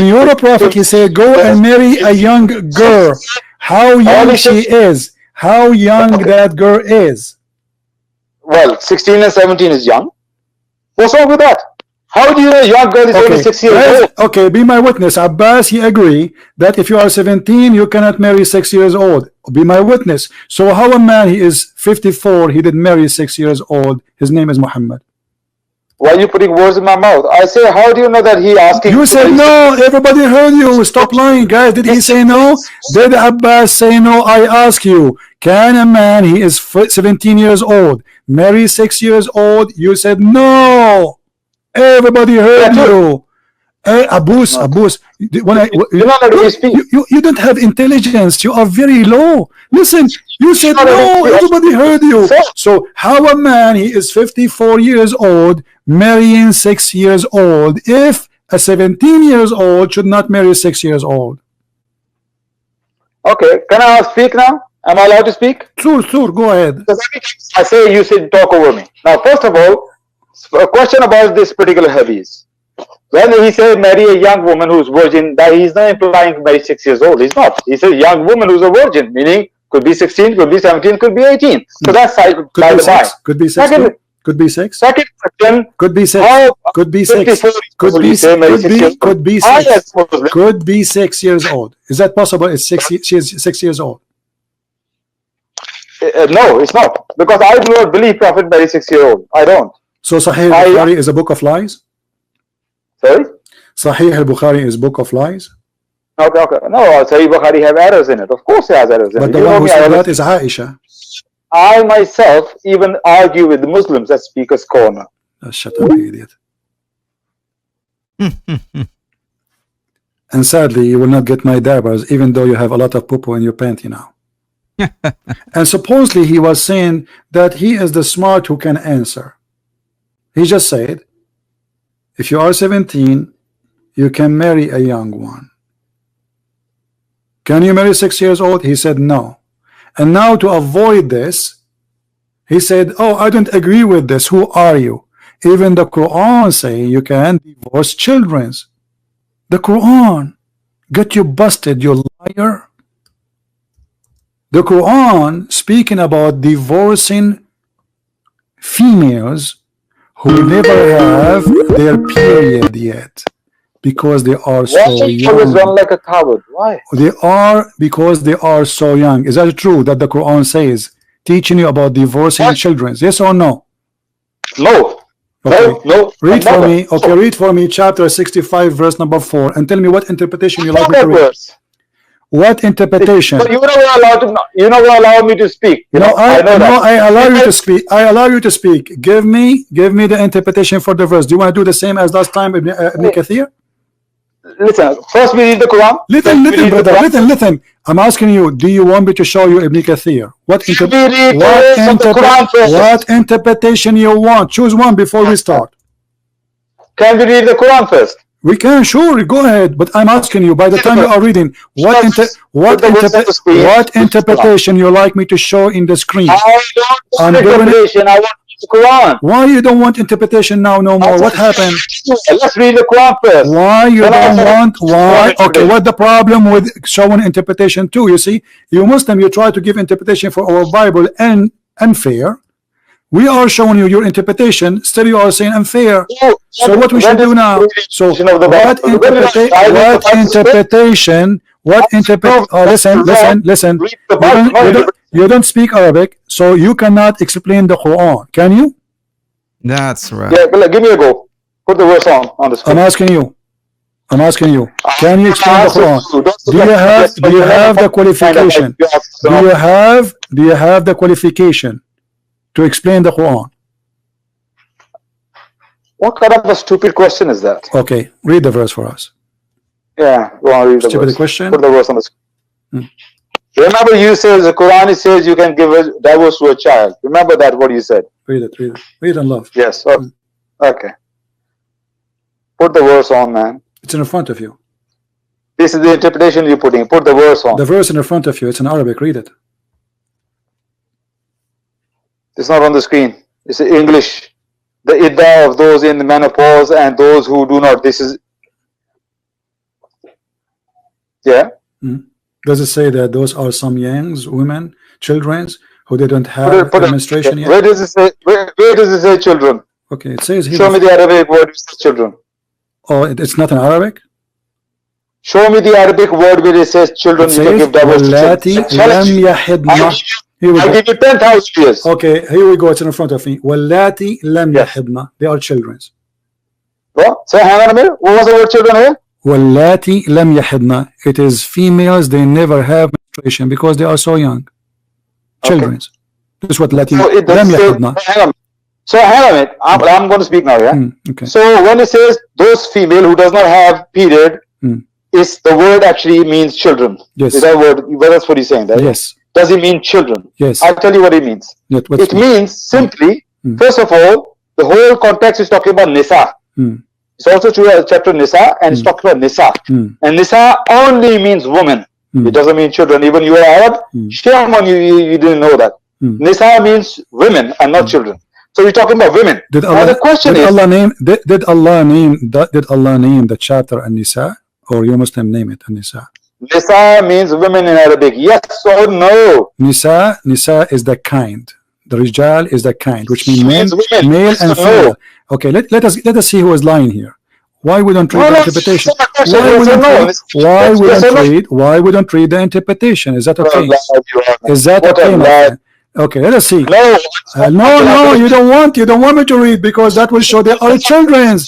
you're a prophet, he says, go and marry a young girl. How young she is. How young that girl is. Well, 16 and 17 is young. What's wrong with that? How do you know a young girl is only 6 years old? Okay, be my witness. Abbas, he agree that if you are 17, you cannot marry 6 years old. Be my witness. So how a man, he is 54, he did marry 6 years old. His name is Muhammad. Why are you putting words in my mouth? I say, how do you know that he asking? You said no. Everybody heard you. Stop lying, guys. Did he say no? Did Abbas say no? I ask you. Can a man, he is 17 years old, marry 6 years old? You said no. Everybody heard you. Abbas, you don't have intelligence. You are very low. Listen, you said no. Everybody heard you. So how a man, he is 54 years old, marrying 6 years old, if a 17 years old should not marry 6 years old? Okay, can I speak now? Am I allowed to speak? Sure, go ahead. I say you should talk over me. Now, first of all, a question about this particular hadith. When he said marry a young woman who's virgin, that he's not implying marry 6 years old. He's not. He says young woman who's a virgin, meaning could be 16, could be 17, could be 18. So that's by the by. Could be 6. Could be 6. Second question. Could be 6. Could be 6. Could be 6. Could be 6. Could be 6 years old. Is that possible? It's 6. She is 6 years old. No, it's not, because I do not believe Prophet married 6-year-old. I don't. So Sahih al-Bukhari is a book of lies? Sorry? Sahih al-Bukhari is book of lies? Okay. No, Sahih Bukhari have errors in it. Of course it has errors in it. But the one who said that is Aisha. I myself even argue with the Muslims at Speaker's Corner. Shut up, you idiot. And sadly, you will not get my dabbers, even though you have a lot of poo-poo in your panty now. And supposedly he was saying that he is the smart who can answer. He just said, if you are 17, you can marry a young one. Can you marry 6 years old? He said no. And now to avoid this, he said, oh, I don't agree with this. Who are you? Even the Quran say you can divorce children. The Quran. Get you busted, you liar. The Quran speaking about divorcing females who never have their period yet because they are so young. Why run like a coward? Why? They are because they are so young. Is that true that the Quran says teaching you about divorcing children? Yes or no? No. Okay. No. Read for me. Okay, read for me chapter 65 verse number 4 and tell me what interpretation you like me to read. What interpretation? But you never allow me to speak. I allow you to speak. I allow you to speak. Give me the interpretation for the verse. Do you want to do the same as last time, Ibn Kathir? Listen, first we read the Quran. Listen, brother, listen. I'm asking you, do you want me to show you Ibn Kathir? What interpretation you want? Choose one before we start. Can we read the Quran first? We can, sure, go ahead. But I'm asking you, by the time you are reading, what interpretation you like me to show in the screen? I don't want interpretation. I want the Quran. Why you don't want interpretation now no more? What happened? Let's read the Quran first. Why you don't want? Why? Okay, what the problem with showing interpretation too? You see, you Muslim, you try to give interpretation for our Bible and unfair. We are showing you your interpretation, still you are saying unfair. So what we should do now? So what interpretation? Listen. You don't speak Arabic, so you cannot explain the Quran, can you? That's right. Yeah, give me a go. Put the verse on the screen. I'm asking you. Can you explain the Quran? Do you have the qualification? Do you have the qualification to explain the Quran? What kind of a stupid question is that? Okay, read the verse for us. Yeah, go on, read the Stupid verse. question. Put the verse on the screen. Remember, you said the Quran, it says you can give a divorce to a child. Remember that, what you said? Read it in love. Yes. Okay. Put the verse on, man. It's in front of you. This is the interpretation you're putting. Put the verse on. The verse in front of you, it's in Arabic, read it. It's not on the screen. It's in English. The iddah of those in the menopause and those who do not. This is. Yeah. Does it say that those are some youngs, women, children who didn't have menstruation yet? Where does it say? Where does it say children? Okay, it says here. Show me the Arabic word which says children. Oh, it's not in Arabic? Show me the Arabic word where it says children. It You can says give divorce to وَاللَّاتِي children. لَمْ يَحِضْنَ. Here we I'll go. give you 10,000 years. Okay, here we go. It's in front of me. وَاللَّاتِي لَمْ يَحِضْنَ. They are children. What? Say, hang on a minute. What was the word children here? وَاللَّاتِي لَمْ يَحِضْنَ. It is females, they never have menstruation because they are so young. Children. This is what Lati لَمْ يَحِضْنَ. Hang on. So hang on a minute. I'm going to speak now, yeah? Okay. So when it says those female who does not have period, is the word actually means children? Yes. Is that word? Well, that's what he's saying, right? Yes. Does it mean children? Yes. I'll tell you what it means. It means simply, first of all, the whole context is talking about Nisa. It's also true as chapter Nisa, and it's talking about Nisa. And Nisa only means woman. It doesn't mean children. Even you are Arab, shame on you, you didn't know that. Nisa means women and not children. So we're talking about women. Did Allah, the question did is, Allah name the chapter An-Nisa, or you Muslim name it An-Nisa? Nisa means women in Arabic. Yes or no? Nisa is the kind. The Rijal is the kind, which means male and No. female. Okay, let us see who is lying here. Why we don't read the interpretation? Why we don't read the interpretation? Is that okay? Is that okay, my friend? Okay, let us see. No, you don't want me to read because that will show they are children.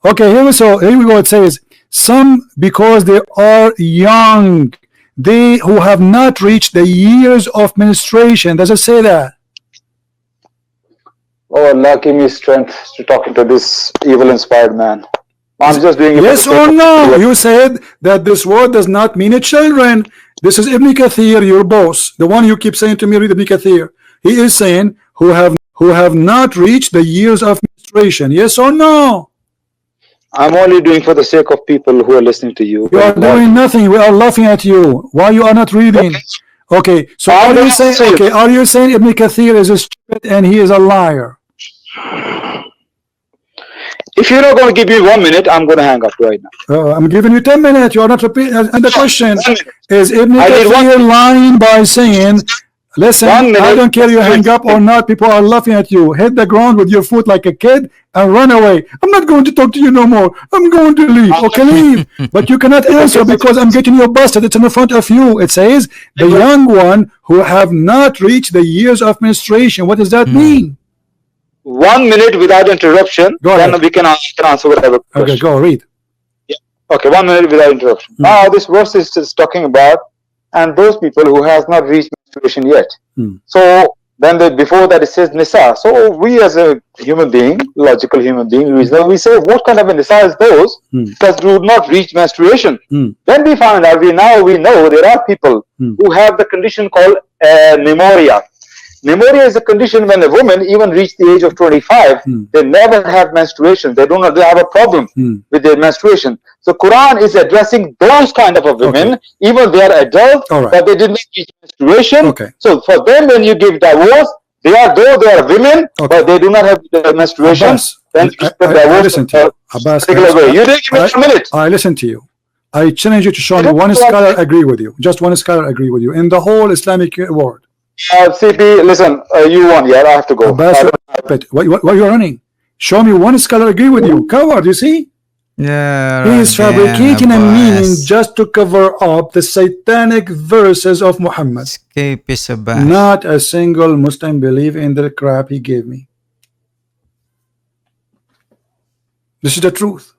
Okay, here we go. It says some because they are young, they who have not reached the years of menstruation. Does it say that? Oh Allah, give me strength to talking to this evil inspired man. I'm just doing it. Yes or no? You said that this word does not mean a children. This is Ibn Kathir, your boss, the one you keep saying to me, read Ibn Kathir. He is saying who have not reached the years of menstruation. Yes or no? I'm only doing for the sake of people who are listening to you. You are doing nothing. We are laughing at you. Why you are not reading? Okay, so are you saying Ibn Kathir is a stupid and he is a liar? If you're not going to give me 1 minute, I'm going to hang up right now. I'm giving you 10 minutes. You are not repeating. And the question is Ibn Kathir lying by saying, listen, I don't care you hang up or not, people are laughing at you. Hit the ground with your foot like a kid and run away. I'm not going to talk to you no more. I'm going to leave. Okay, leave. But you cannot answer because I'm getting you busted. It's in front of you. It says, the young one who have not reached the years of menstruation. What does that mean? 1 minute without interruption, then we can answer whatever question. Okay, go read. Yeah. Okay, 1 minute without interruption. Now this verse is just talking about and those people who has not reached menstruation yet. So then before that it says Nisa. So we as a human being, logical human being, reasonable, we say what kind of a Nisa is those that do not reach menstruation. Then we find out, we know there are people who have the condition called pneumonia. Pneumonia is a condition when a woman even reach the age of 25, they never have menstruation. They have a problem with their menstruation. So Quran is addressing those kind of women, even they are adult, but they did not reach menstruation. So for them, when you give divorce, They are, though they are women, Okay. but they do not have the menstruation. Abbas, Then I listen to you. Abbas, particular way. You didn't give me a minute. I listen to you. I challenge you to show me one scholar agree with you. Just one scholar agree with you in the whole Islamic world. CP, listen, you won. Yeah, I have to go. Abbas, what you're running? Show me one scholar agree with you. Coward, you see? Yeah, He is fabricating a meaning Abbas. just to cover up the satanic verses of Muhammad. Escapist Abbas. Not a single Muslim believe in the crap he gave me. This is the truth.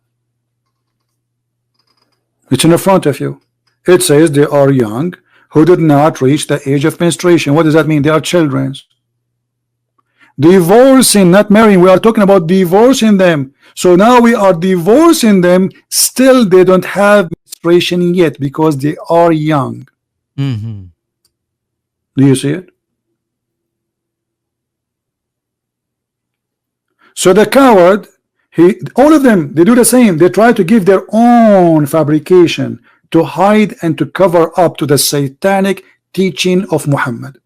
It's in the front of you. It says they are young who did not reach the age of menstruation. What does that mean? They are children. Divorcing, not marrying. We are talking about divorcing them. So now we are divorcing them. Still, they don't have menstruation yet because they are young. Mm-hmm. Do you see it? So the coward, all of them, they do the same. They try to give their own fabrication to hide and to cover up to the satanic teaching of Muhammad.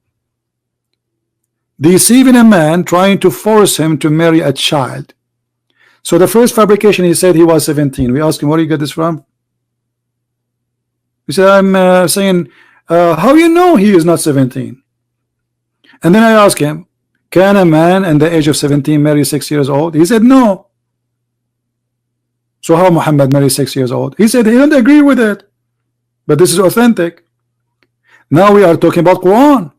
Deceiving a man, trying to force him to marry a child. So the first fabrication, he said he was 17. We asked him, where do you get this from? He said, I'm saying, how you know he is not 17? And then I asked him, can a man at the age of 17 marry 6 years old? He said no. So how Muhammad married 6 years old? He said he don't agree with it, but this is authentic. Now we are talking about Quran.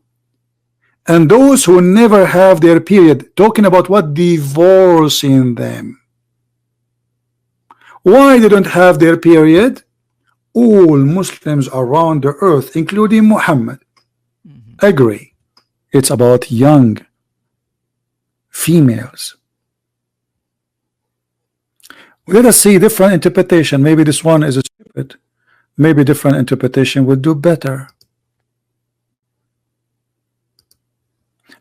And those who never have their period, talking about what? Divorcing them. Why they don't have their period? All Muslims around the earth, including Muhammad, agree. It's about young females. Let us see different interpretation. Maybe this one is stupid. Maybe different interpretation would do better.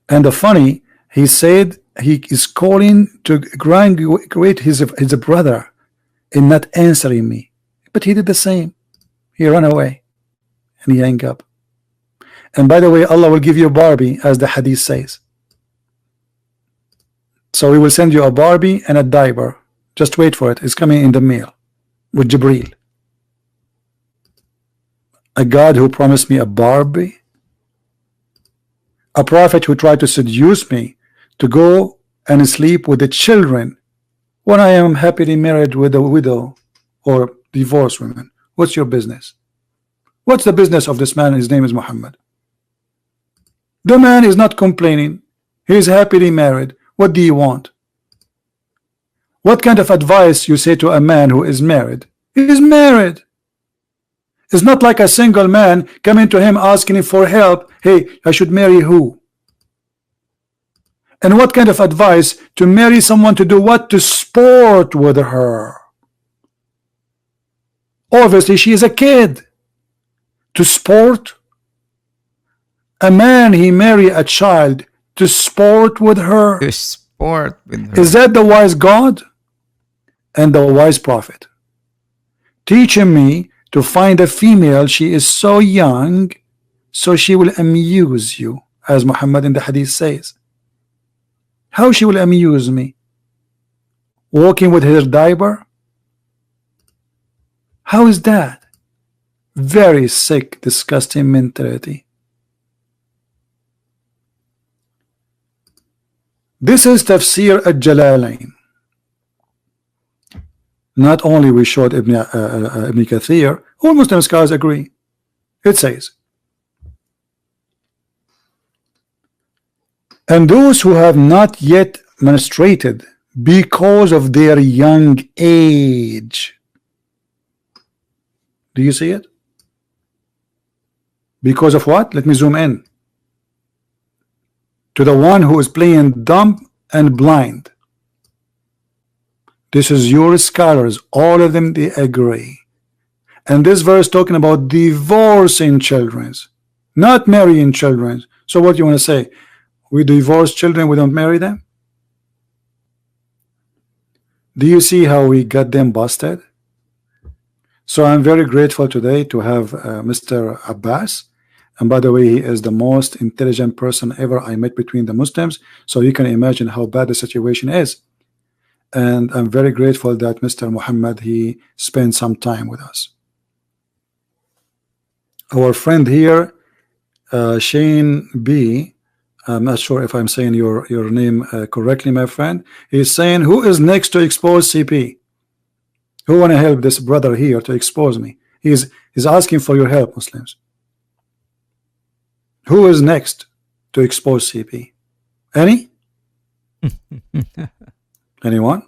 And the funny, he said he is calling to graduate his brother and not answering me. But he did the same. He ran away and he hung up. And by the way, Allah will give you a Barbie, as the Hadith says. So he will send you a Barbie and a diaper. Just wait for it. It's coming in the mail with Jibreel. A God who promised me a Barbie. A prophet who tried to seduce me to go and sleep with the children when I am happily married with a widow or divorced woman. What's your business? What's the business of this man? His name is Muhammad. The man is not complaining. He is happily married. What do you want? What kind of advice you say to a man who is married? He is married. It's not like a single man coming to him asking him for help. Hey, I should marry who? And what kind of advice to marry someone to do what? To sport with her. Obviously, she is a kid. To sport? A man, he marry a child to sport with her. To sport with her. Is that the wise God and the wise prophet? Teaching me to find a female, she is so young, so she will amuse you, as Muhammad in the Hadith says. How she will amuse me? Walking with her diaper? How is that? Very sick, disgusting mentality. This is Tafsir al-Jalalain. Not only we showed Ibn Kathir, all Muslim scholars agree. It says, and those who have not yet menstruated because of their young age. Do you see it? Because of what? Let me zoom in. To the one who is playing dumb and blind. This is your scholars, all of them, they agree. And this verse talking about divorcing children, not marrying children. So what you want to say? We divorce children, we don't marry them? Do you see how we got them busted? So I'm very grateful today to have Mr. Abbas. And by the way, he is the most intelligent person ever I met between the Muslims. So you can imagine how bad the situation is. And I'm very grateful that Mr. Muhammad, he spent some time with us. Our friend here, Shane B, I'm not sure if I'm saying your name correctly, my friend. He's saying, who is next to expose CP? Who want to help this brother here to expose me? He's asking for your help, Muslims. Who is next to expose CP? Any? Anyone?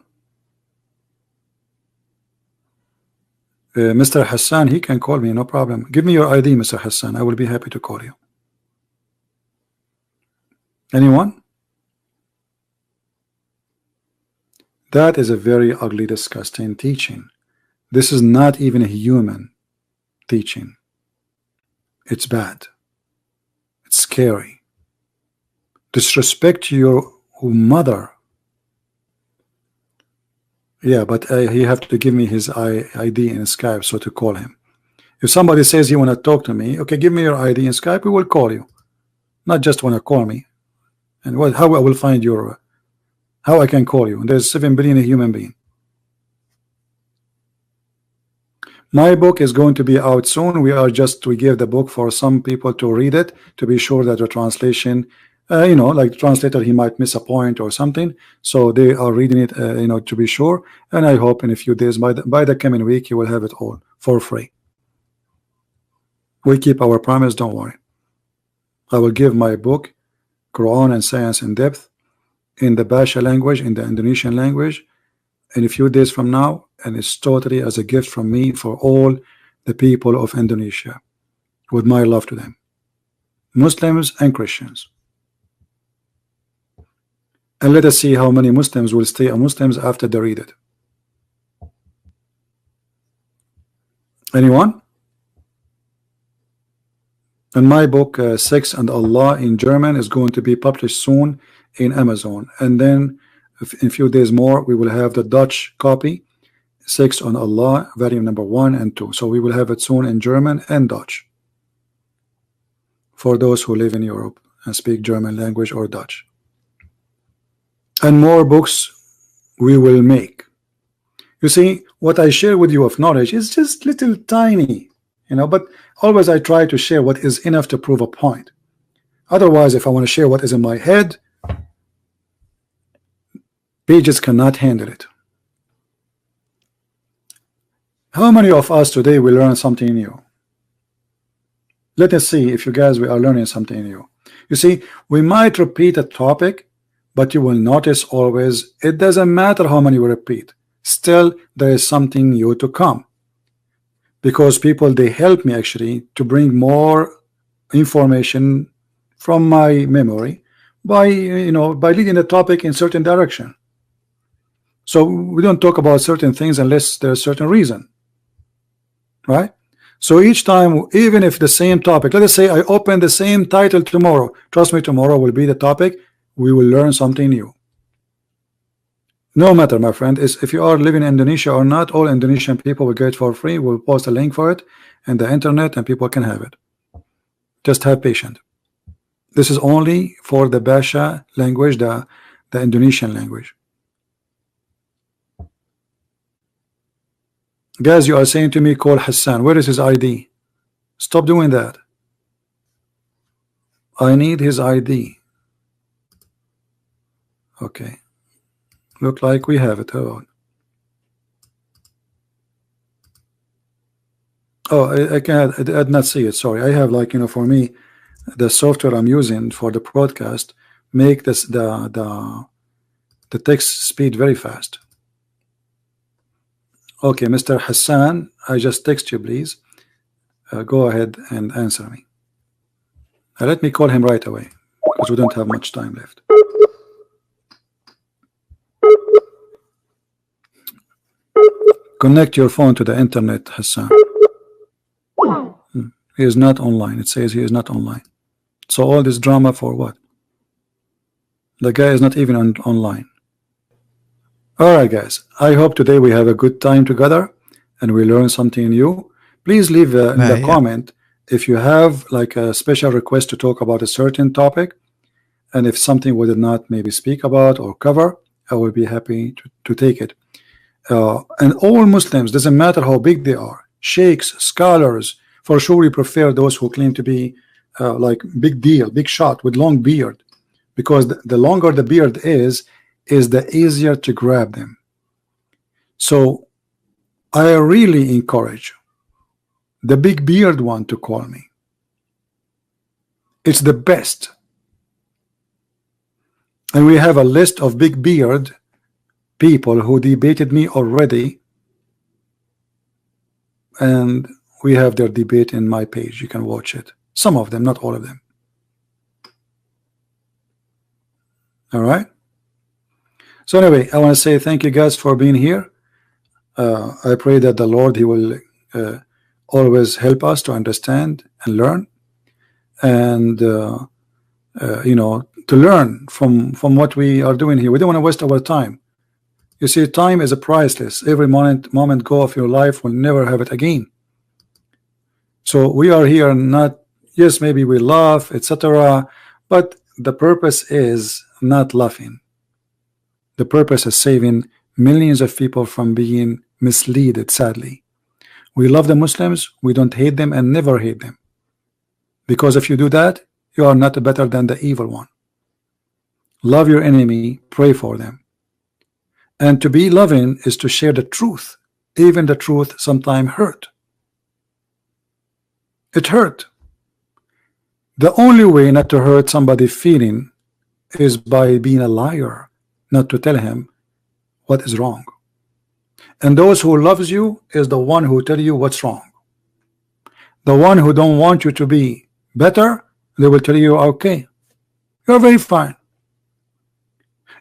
Mr. Hassan, he can call me, no problem. Give me your ID, Mr. Hassan. I will be happy to call you. Anyone? That is a very ugly, disgusting teaching. This is not even a human teaching. It's bad. It's scary. Disrespect your mother. Yeah, but he have to give me his ID in Skype so to call him. If somebody says you want to talk to me, okay, give me your ID in Skype, we will call you. Not just want to call me. And how I will find your, how I can call you? There's 7 billion human being. My book is going to be out soon. We give the book for some people to read it, to be sure that the translation, you know, like the translator, he might miss a point or something. So they are reading it, you know, to be sure. And I hope in a few days, by the coming week, you will have it all for free. We keep our promise, don't worry. I will give my book, Quran and Science in Depth, in the Basha language, in the Indonesian language, in a few days from now, and it's totally as a gift from me for all the people of Indonesia, with my love to them, Muslims and Christians. And let us see how many Muslims will stay Muslims after they read it. Anyone? And my book, Sex and Allah in German, is going to be published soon in Amazon. And then in a few days more, we will have the Dutch copy, Sex on Allah, volume number 1 and 2. So we will have it soon in German and Dutch for those who live in Europe and speak German language or Dutch. And more books we will make. You see, what I share with you of knowledge is just little tiny, you know, but always I try to share what is enough to prove a point. Otherwise, if I want to share what is in my head, pages cannot handle it. How many of us today will learn something new? Let us see if you guys we are learning something new. You see, we might repeat a topic, but you will notice always it doesn't matter how many we repeat. Still, there is something new to come. Because people, they help me actually to bring more information from my memory by, you know, by leading the topic in certain direction. So we don't talk about certain things unless there's a certain reason, right? So each time, even if the same topic, let us say I open the same title tomorrow, trust me, tomorrow will be the topic, we will learn something new. No matter, my friend, is if you are living in Indonesia or not, all Indonesian people will get it for free. We'll post a link for it in the internet and people can have it. Just have patience. This is only for the Basha language, the Indonesian language. Guys, you are saying to me, call Hassan. Where is his ID? Stop doing that. I need his ID. Okay. Look like we have it. Oh, I did not see it. Sorry. I have, like, you know, for me, the software I'm using for the broadcast make this the text speed very fast. Okay, Mr. Hassan, I just text you, please. Go ahead and answer me. Let me call him right away because we don't have much time left. Connect your phone to the internet, Hassan. He is not online. It says he is not online. So all this drama for what? The guy is not even online. Alright, guys. I hope today we have a good time together and we learn something new. Please leave in the comment If you have like a special request to talk about a certain topic, and if something we did not maybe speak about or cover, I will be happy to take it. And all Muslims, doesn't matter how big they are, sheikhs, scholars, for sure we prefer those who claim to be like big deal, big shot with long beard, because the longer the beard is the easier to grab them. So I really encourage the big beard one to call me. It's the best. And we have a list of big beard people who debated me already, and we have their debate in my page. You can watch it. Some of them, not all of them. All right. So anyway, I want to say thank you guys for being here. I pray that the Lord, He will always help us to understand and learn, and you know, to learn from what we are doing here. We don't want to waste our time. You see, time is a priceless. Every moment go of your life will never have it again. So we are here not, yes, maybe we laugh, etc., but the purpose is not laughing. The purpose is saving millions of people from being misled, sadly. We love the Muslims, we don't hate them and never hate them. Because if you do that, you are not better than the evil one. Love your enemy, pray for them. And to be loving is to share the truth. Even the truth sometimes hurt. It hurt. The only way not to hurt somebody's feeling is by being a liar, not to tell him what is wrong. And those who loves you is the one who tell you what's wrong. The one who don't want you to be better, they will tell you, okay, you're very fine.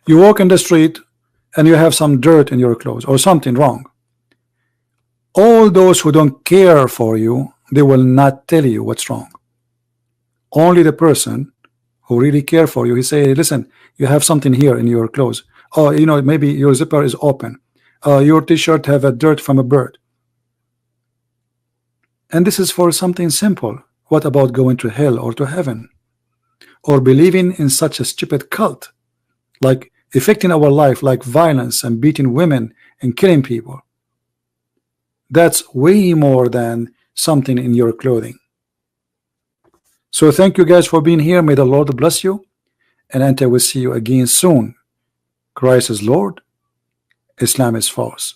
You walk in the street and you have some dirt in your clothes or something wrong. All those who don't care for you, they will not tell you what's wrong. Only the person who really care for you, he say, listen, you have something here in your clothes. Oh, you know, maybe your zipper is open. Your t-shirt have a dirt from a bird. And this is for something simple. What about going to hell or to heaven? Or believing in such a stupid cult, like affecting our life, like violence and beating women and killing people? That's way more than something in your clothing. So thank you guys for being here. May the Lord bless you, and until we see you again soon. Christ is Lord, Islam is false.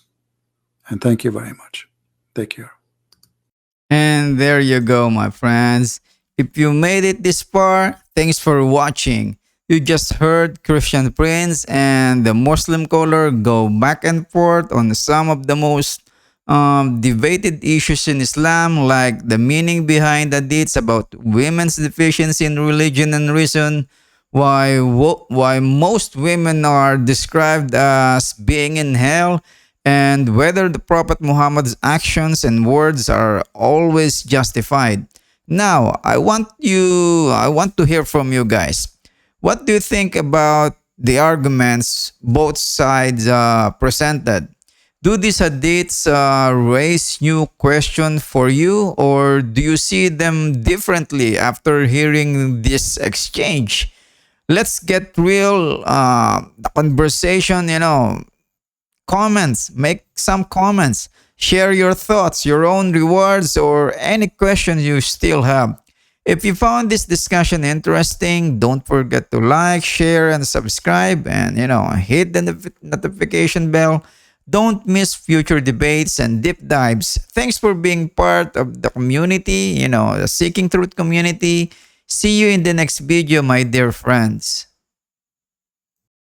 And thank you very much. Take care. And there you go, my friends. If you made it this far, thanks for watching. You just heard Christian Prince and the Muslim caller go back and forth on some of the most debated issues in Islam, like the meaning behind the deeds about women's deficiency in religion and reason, why most women are described as being in hell, and whether the Prophet Muhammad's actions and words are always justified. Now, I want to hear from you guys. What do you think about the arguments both sides presented? Do these hadiths raise new questions for you, or do you see them differently after hearing this exchange? Let's get real. The conversation, comments. Make some comments. Share your thoughts, your own rewards, or any questions you still have. If you found this discussion interesting, don't forget to like, share, and subscribe, and hit the notification bell. Don't miss future debates and deep dives. Thanks for being part of the community, the Seeking Truth community. See you in the next video, my dear friends.